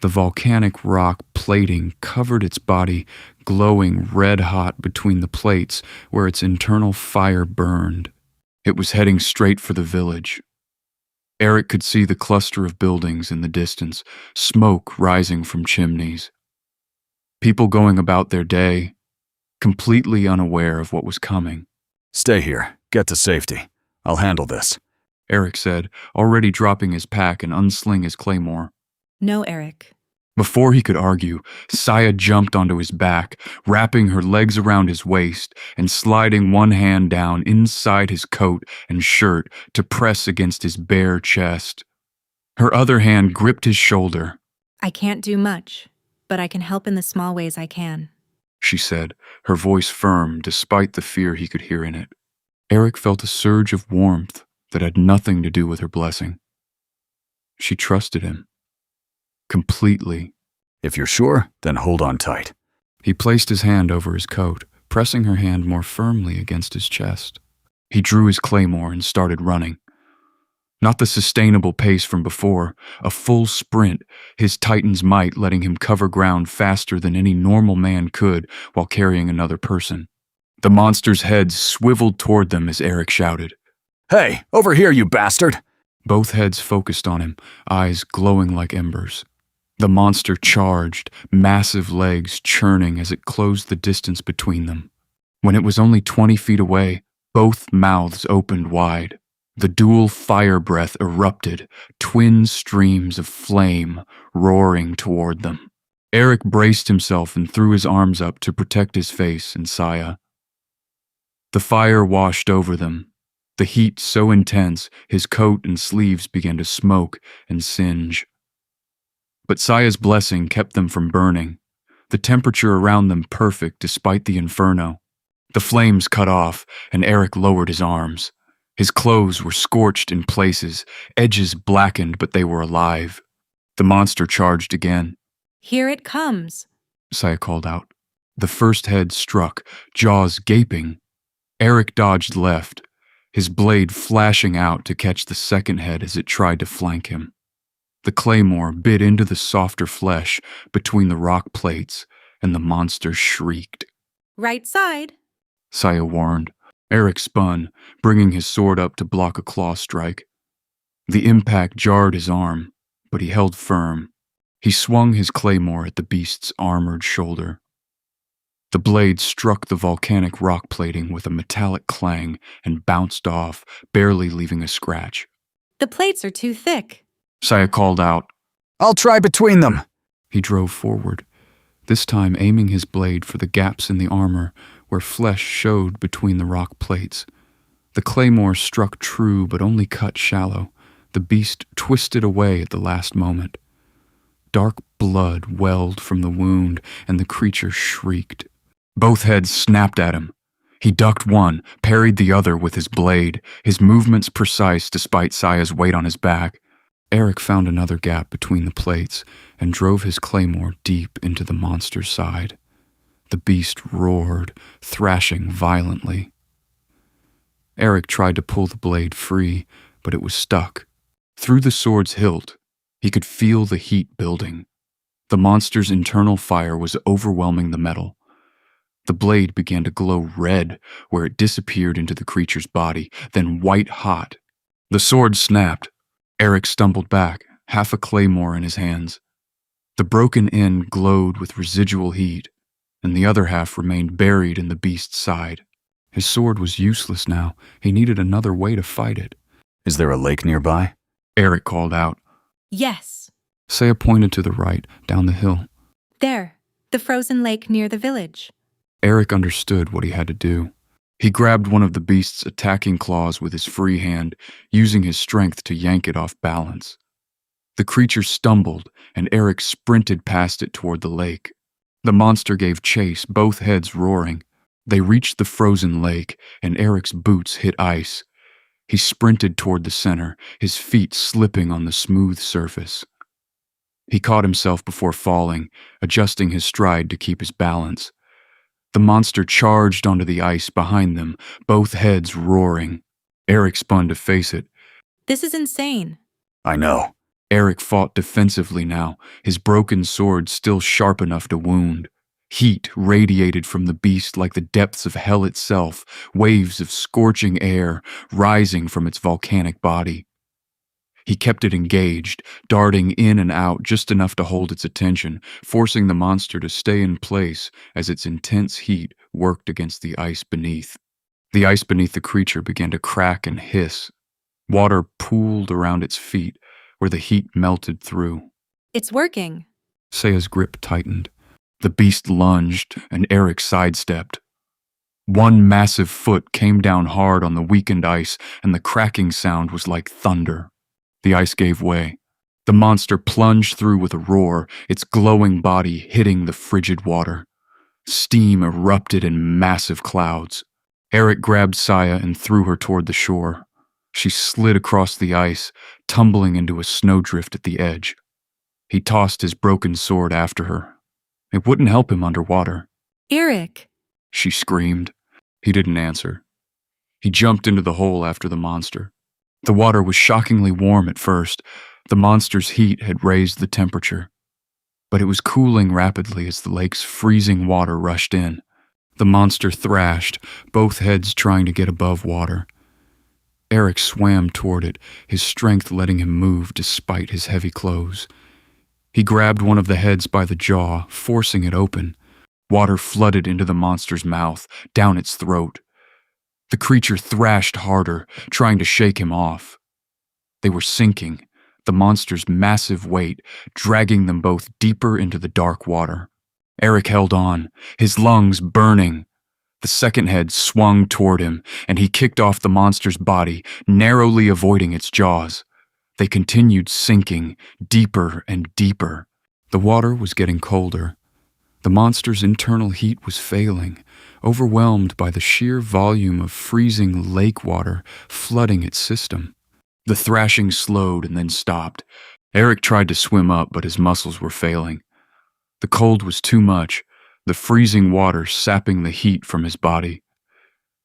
The volcanic rock plating covered its body, glowing red-hot between the plates where its internal fire burned. It was heading straight for the village. Eric could see the cluster of buildings in the distance, smoke rising from chimneys. People going about their day, completely unaware of what was coming. Stay here. Get to safety. I'll handle this. Eric said, already dropping his pack and unsling his claymore. No, Eric. Before he could argue, Saya jumped onto his back, wrapping her legs around his waist and sliding one hand down inside his coat and shirt to press against his bare chest. Her other hand gripped his shoulder. I can't do much, but I can help in the small ways I can. She said, her voice firm despite the fear he could hear in it. Eric felt a surge of warmth that had nothing to do with her blessing. She trusted him. Completely. If you're sure, then hold on tight. He placed his hand over his coat, pressing her hand more firmly against his chest. He drew his claymore and started running. Not the sustainable pace from before, a full sprint, his Titan's might letting him cover ground faster than any normal man could while carrying another person. The monster's head swiveled toward them as Eric shouted. Hey, over here, you bastard! Both heads focused on him, eyes glowing like embers. The monster charged, massive legs churning as it closed the distance between them. When it was only 20 feet away, both mouths opened wide. The dual fire breath erupted, twin streams of flame roaring toward them. Eric braced himself and threw his arms up to protect his face and Saya. The fire washed over them, the heat so intense his coat and sleeves began to smoke and singe. But Saya's blessing kept them from burning, the temperature around them perfect despite the inferno. The flames cut off, and Eric lowered his arms. His clothes were scorched in places, edges blackened, but they were alive. The monster charged again. Here it comes, Saya called out. The first head struck, jaws gaping. Eric dodged left, his blade flashing out to catch the second head as it tried to flank him. The claymore bit into the softer flesh between the rock plates, and the monster shrieked. Right side. Saya warned. Eric spun, bringing his sword up to block a claw strike. The impact jarred his arm, but he held firm. He swung his claymore at the beast's armored shoulder. The blade struck the volcanic rock plating with a metallic clang and bounced off, barely leaving a scratch. The plates are too thick, Saya called out. I'll try between them. He drove forward, this time aiming his blade for the gaps in the armor where flesh showed between the rock plates. The claymore struck true but only cut shallow. The beast twisted away at the last moment. Dark blood welled from the wound, and the creature shrieked. Both heads snapped at him. He ducked one, parried the other with his blade, his movements precise despite Saya's weight on his back. Eric found another gap between the plates and drove his claymore deep into the monster's side. The beast roared, thrashing violently. Eric tried to pull the blade free, but it was stuck. Through the sword's hilt, he could feel the heat building. The monster's internal fire was overwhelming the metal. The blade began to glow red where it disappeared into the creature's body, then white hot. The sword snapped. Eric stumbled back, half a claymore in his hands. The broken end glowed with residual heat, and the other half remained buried in the beast's side. His sword was useless now. He needed another way to fight it. Is there a lake nearby? Eric called out. Yes. Saya pointed to the right, down the hill. There, the frozen lake near the village. Eric understood what he had to do. He grabbed one of the beast's attacking claws with his free hand, using his strength to yank it off balance. The creature stumbled, and Eric sprinted past it toward the lake. The monster gave chase, both heads roaring. They reached the frozen lake, and Eric's boots hit ice. He sprinted toward the center, his feet slipping on the smooth surface. He caught himself before falling, adjusting his stride to keep his balance. The monster charged onto the ice behind them, both heads roaring. Eric spun to face it. This is insane. I know. Eric fought defensively now, his broken sword still sharp enough to wound. Heat radiated from the beast like the depths of hell itself, waves of scorching air rising from its volcanic body. He kept it engaged, darting in and out just enough to hold its attention, forcing the monster to stay in place as its intense heat worked against the ice beneath. The ice beneath the creature began to crack and hiss. Water pooled around its feet, where the heat melted through. It's working. Saya's grip tightened. The beast lunged, and Eric sidestepped. One massive foot came down hard on the weakened ice, and the cracking sound was like thunder. The ice gave way. The monster plunged through with a roar, its glowing body hitting the frigid water. Steam erupted in massive clouds. Eric grabbed Saya and threw her toward the shore. She slid across the ice, tumbling into a snowdrift at the edge. He tossed his broken sword after her. It wouldn't help him underwater. Eric! She screamed. He didn't answer. He jumped into the hole after the monster. The water was shockingly warm at first. The monster's heat had raised the temperature. But it was cooling rapidly as the lake's freezing water rushed in. The monster thrashed, both heads trying to get above water. Eric swam toward it, his strength letting him move despite his heavy clothes. He grabbed one of the heads by the jaw, forcing it open. Water flooded into the monster's mouth, down its throat. The creature thrashed harder, trying to shake him off. They were sinking, the monster's massive weight dragging them both deeper into the dark water. Eric held on, his lungs burning. The second head swung toward him, and he kicked off the monster's body, narrowly avoiding its jaws. They continued sinking, deeper and deeper. The water was getting colder. The monster's internal heat was failing, overwhelmed by the sheer volume of freezing lake water flooding its system. The thrashing slowed and then stopped. Eric tried to swim up, but his muscles were failing. The cold was too much, the freezing water sapping the heat from his body.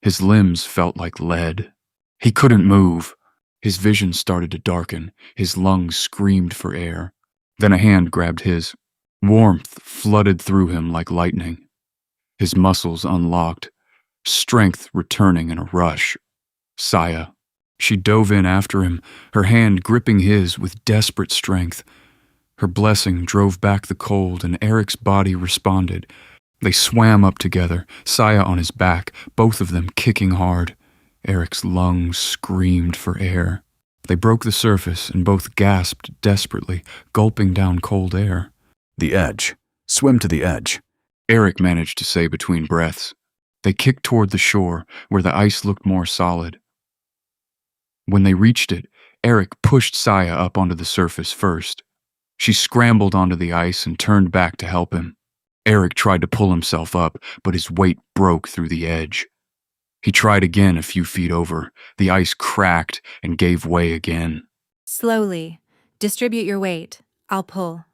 His limbs felt like lead. He couldn't move. His vision started to darken. His lungs screamed for air. Then a hand grabbed his. Warmth flooded through him like lightning. His muscles unlocked, strength returning in a rush. Saya. She dove in after him, her hand gripping his with desperate strength. Her blessing drove back the cold, and Eric's body responded. They swam up together, Saya on his back, both of them kicking hard. Eric's lungs screamed for air. They broke the surface and both gasped desperately, gulping down cold air. The edge. Swim to the edge. Eric managed to say between breaths. They kicked toward the shore, where the ice looked more solid. When they reached it, Eric pushed Saya up onto the surface first. She scrambled onto the ice and turned back to help him. Eric tried to pull himself up, but his weight broke through the edge. He tried again a few feet over. The ice cracked and gave way again. Slowly. Distribute your weight. I'll pull.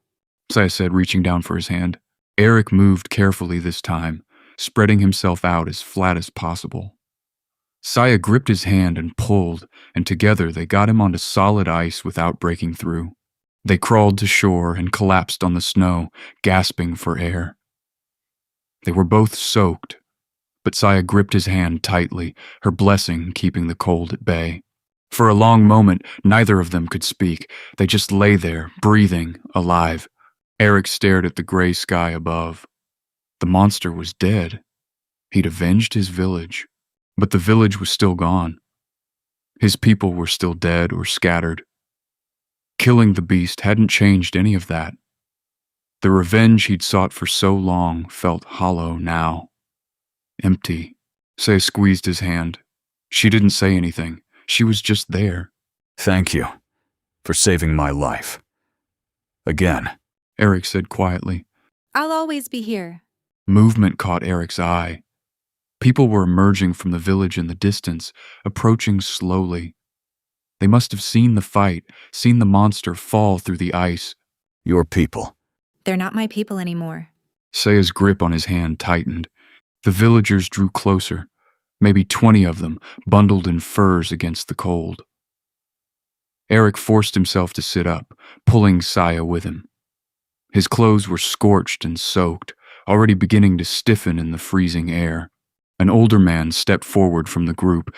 Saya said, reaching down for his hand. Eric moved carefully this time, spreading himself out as flat as possible. Saya gripped his hand and pulled, and together they got him onto solid ice without breaking through. They crawled to shore and collapsed on the snow, gasping for air. They were both soaked, but Saya gripped his hand tightly, her blessing keeping the cold at bay. For a long moment, neither of them could speak. They just lay there, breathing, alive. Eric stared at the gray sky above. The monster was dead. He'd avenged his village, but the village was still gone. His people were still dead or scattered. Killing the beast hadn't changed any of that. The revenge he'd sought for so long felt hollow now. Empty. Saya squeezed his hand. She didn't say anything. She was just there. Thank you for saving my life. Again, Eric said quietly. I'll always be here. Movement caught Eric's eye. People were emerging from the village in the distance, approaching slowly. They must have seen the fight, seen the monster fall through the ice. Your people. They're not my people anymore. Saya's grip on his hand tightened. The villagers drew closer, maybe 20 of them, bundled in furs against the cold. Eric forced himself to sit up, pulling Saya with him. His clothes were scorched and soaked, already beginning to stiffen in the freezing air. An older man stepped forward from the group,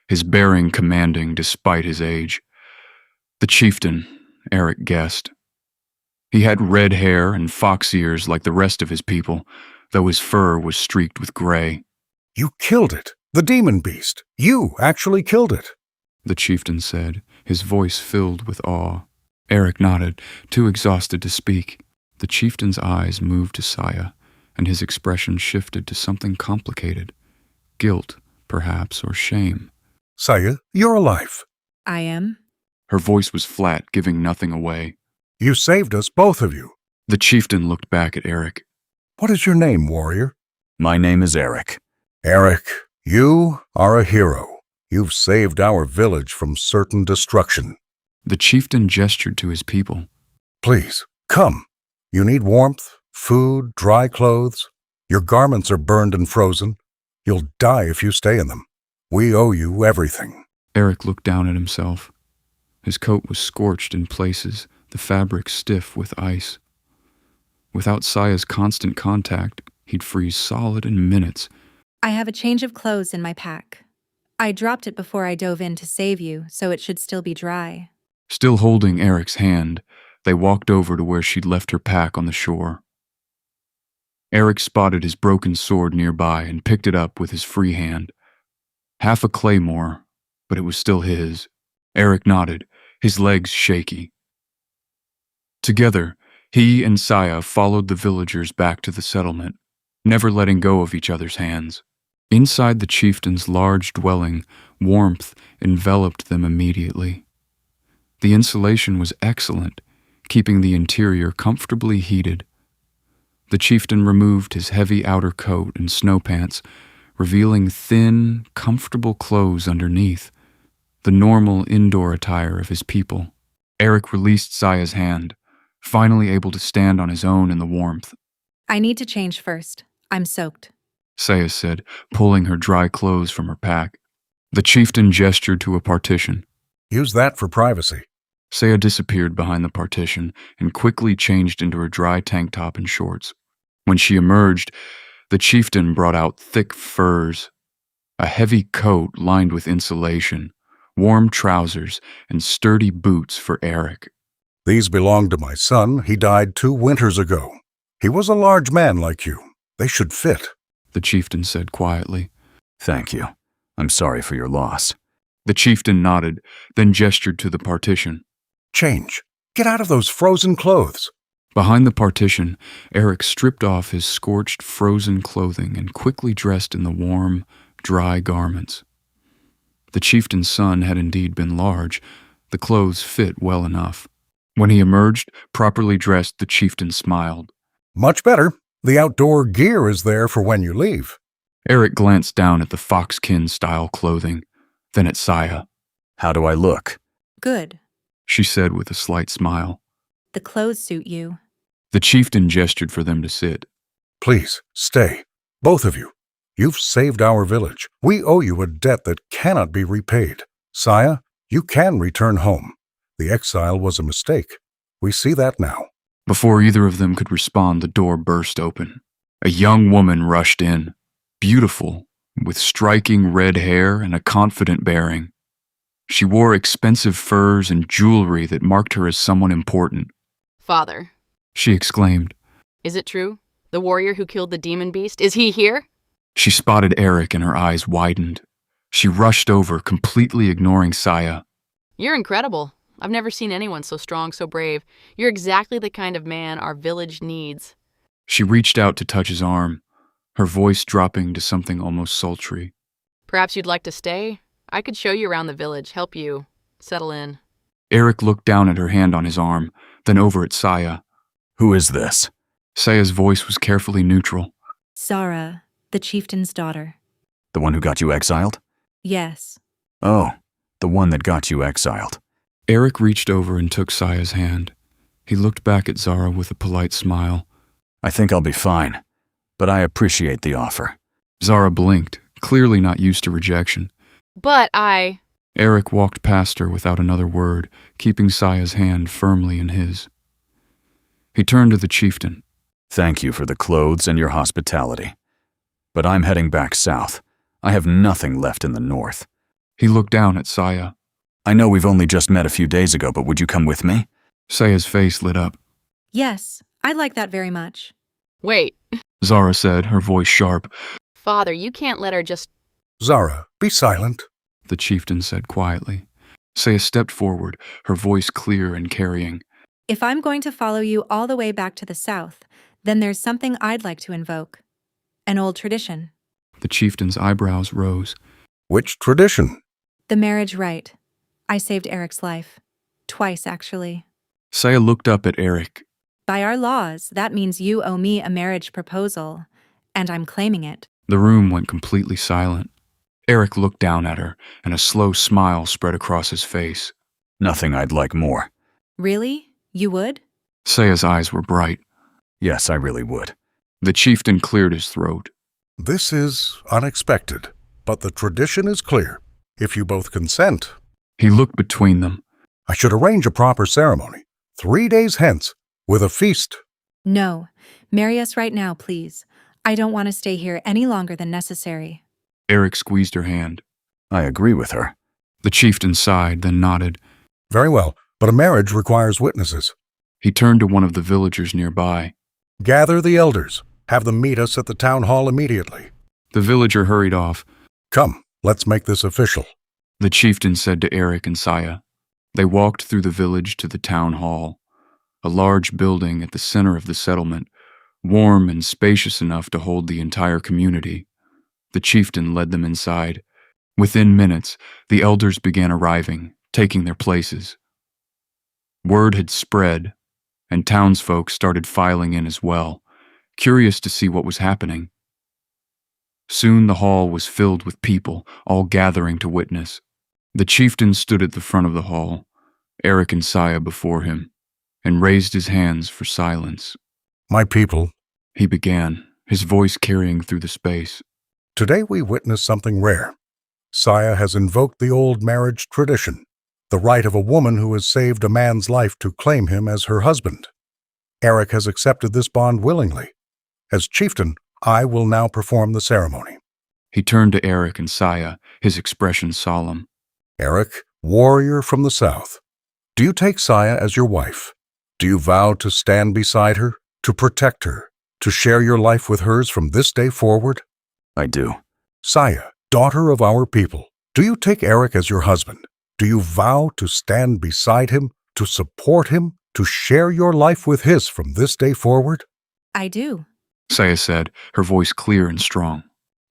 his bearing commanding despite his age. The chieftain, Eric guessed. He had red hair and fox ears like the rest of his people, though his fur was streaked with gray. You killed it. The demon beast. You actually killed it. The chieftain said, his voice filled with awe. Eric nodded, too exhausted to speak. The chieftain's eyes moved to Saya, and his expression shifted to something complicated. Guilt, perhaps, or shame. Saya, you're alive. I am? Her voice was flat, giving nothing away. You saved us, both of you. The chieftain looked back at Eric. What is your name, warrior? My name is Eric. Eric, you are a hero. You've saved our village from certain destruction. The chieftain gestured to his people. Please, come. You need warmth, food, dry clothes. Your garments are burned and frozen. You'll die if you stay in them. We owe you everything. Eric looked down at himself. His coat was scorched in places, the fabric stiff with ice. Without Saya's constant contact, he'd freeze solid in minutes. I have a change of clothes in my pack. I dropped it before I dove in to save you, so it should still be dry. Still holding Eric's hand, they walked over to where she'd left her pack on the shore. Eric spotted his broken sword nearby and picked it up with his free hand. Half a claymore, but it was still his. Eric nodded, his legs shaky. Together, he and Saya followed the villagers back to the settlement, never letting go of each other's hands. Inside the chieftain's large dwelling, warmth enveloped them immediately. The insulation was excellent, keeping the interior comfortably heated. The chieftain removed his heavy outer coat and snow pants, revealing thin, comfortable clothes underneath, the normal indoor attire of his people. Eric released Saya's hand, finally able to stand on his own in the warmth. I need to change first. I'm soaked. Saya said, pulling her dry clothes from her pack. The chieftain gestured to a partition. Use that for privacy. Saya disappeared behind the partition and quickly changed into her dry tank top and shorts. When she emerged, the chieftain brought out thick furs, a heavy coat lined with insulation, warm trousers, and sturdy boots for Eric. These belong to my son. He died 2 winters ago. He was a large man like you. They should fit. The chieftain said quietly. Thank you. I'm sorry for your loss. The chieftain nodded, then gestured to the partition. Change. Get out of those frozen clothes. Behind the partition, Eric stripped off his scorched, frozen clothing and quickly dressed in the warm, dry garments. The chieftain's son had indeed been large. The clothes fit well enough. When he emerged, properly dressed, the chieftain smiled. Much better. The outdoor gear is there for when you leave. Eric glanced down at the foxkin-style clothing, then at Saya. How do I look? Good. She said with a slight smile. The clothes suit you. The chieftain gestured for them to sit. Please, stay. Both of you. You've saved our village. We owe you a debt that cannot be repaid. Saya, you can return home. The exile was a mistake. We see that now. Before either of them could respond, the door burst open. A young woman rushed in, beautiful, with striking red hair and a confident bearing. She wore expensive furs and jewelry that marked her as someone important. Father, She exclaimed. is it true? The warrior who killed the demon beast, is he here? She spotted Eric and her eyes widened. She rushed over, completely ignoring Saya. You're incredible. I've never seen anyone so strong, so brave. You're exactly the kind of man our village needs. She reached out to touch his arm, her voice dropping to something almost sultry. Perhaps you'd like to stay? I could show you around the village, help you settle in. Eric looked down at her hand on his arm, then over at Saya. Who is this? Saya's voice was carefully neutral. Zara, the chieftain's daughter. The one who got you exiled? Yes. Oh, the one that got you exiled. Eric reached over and took Saya's hand. He looked back at Zara with a polite smile. I think I'll be fine, but I appreciate the offer. Zara blinked, clearly not used to rejection. But Eric walked past her without another word, keeping Saya's hand firmly in his. He turned to the chieftain. Thank you for the clothes and your hospitality. But I'm heading back south. I have nothing left in the north. He looked down at Saya. I know we've only just met a few days ago, but would you come with me? Saya's face lit up. Yes, I like that very much. wait, Zara said, her voice sharp. Father, you can't let her just... Zara, be silent. The chieftain said quietly. Saya stepped forward, her voice clear and carrying. If I'm going to follow you all the way back to the south, then there's something I'd like to invoke. An old tradition. The chieftain's eyebrows rose. Which tradition? The marriage rite. I saved Eric's life. Twice, actually. Saya looked up at Eric. By our laws, that means you owe me a marriage proposal, and I'm claiming it. The room went completely silent. Eric looked down at her, and a slow smile spread across his face. Nothing I'd like more. Really? You would? Saya's eyes were bright. Yes, I really would. The chieftain cleared his throat. This is unexpected, but the tradition is clear. If you both consent, He looked between them. I should arrange a proper ceremony, 3 days hence, with a feast. No. Marry us right now, please. I don't want to stay here any longer than necessary. Eric squeezed her hand. I agree with her. The chieftain sighed, then nodded. Very well, but a marriage requires witnesses. He turned to one of the villagers nearby. Gather the elders. Have them meet us at the town hall immediately. The villager hurried off. Come, let's make this official. The chieftain said to Eric and Saya. They walked through the village to the town hall, a large building at the center of the settlement, warm and spacious enough to hold the entire community. The chieftain led them inside. Within minutes, the elders began arriving, taking their places. Word had spread, and townsfolk started filing in as well, curious to see what was happening. Soon the hall was filled with people, all gathering to witness. The chieftain stood at the front of the hall, Eric and Saya before him, and raised his hands for silence. My people, He began, his voice carrying through the space. today we witness something rare. Saya has invoked the old marriage tradition, the right of a woman who has saved a man's life to claim him as her husband. Eric has accepted this bond willingly. As chieftain, I will now perform the ceremony. He turned to Eric and Saya, his expression solemn. Eric, warrior from the south, do you take Saya as your wife? Do you vow to stand beside her, to protect her, to share your life with hers from this day forward? I do. Saya, daughter of our people, do you take Eric as your husband? Do you vow to stand beside him, to support him, to share your life with his from this day forward? I do. Saya said, her voice clear and strong.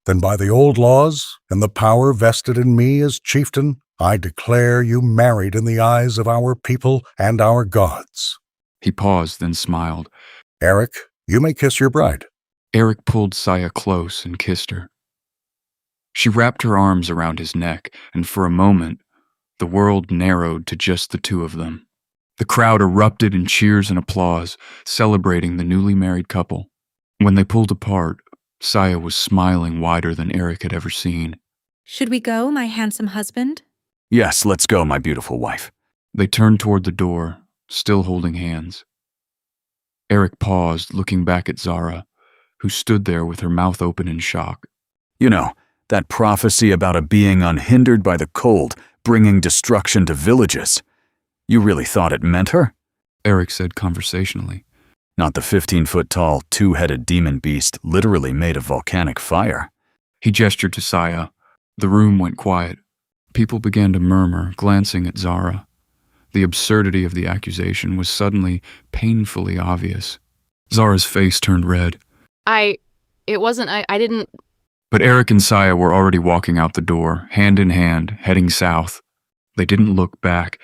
Then by the old laws and the power vested in me as chieftain, I declare you married in the eyes of our people and our gods. He paused, then smiled. Eric, you may kiss your bride. Eric pulled Saya close and kissed her. She wrapped her arms around his neck, and for a moment, the world narrowed to just the two of them. The crowd erupted in cheers and applause, celebrating the newly married couple. When they pulled apart, Saya was smiling wider than Eric had ever seen. Should we go, my handsome husband? Yes, let's go, my beautiful wife. They turned toward the door, still holding hands. Eric paused, looking back at Zara, who stood there with her mouth open in shock. You know, that prophecy about a being unhindered by the cold, bringing destruction to villages. You really thought it meant her? Eric said conversationally. Not the 15-foot-tall, two-headed demon beast literally made of volcanic fire. He gestured to Saya. The room went quiet. People began to murmur, glancing at Zara. The absurdity of the accusation was suddenly painfully obvious. Zara's face turned red. I didn't... But Eric and Saya were already walking out the door, hand in hand, heading south. They didn't look back,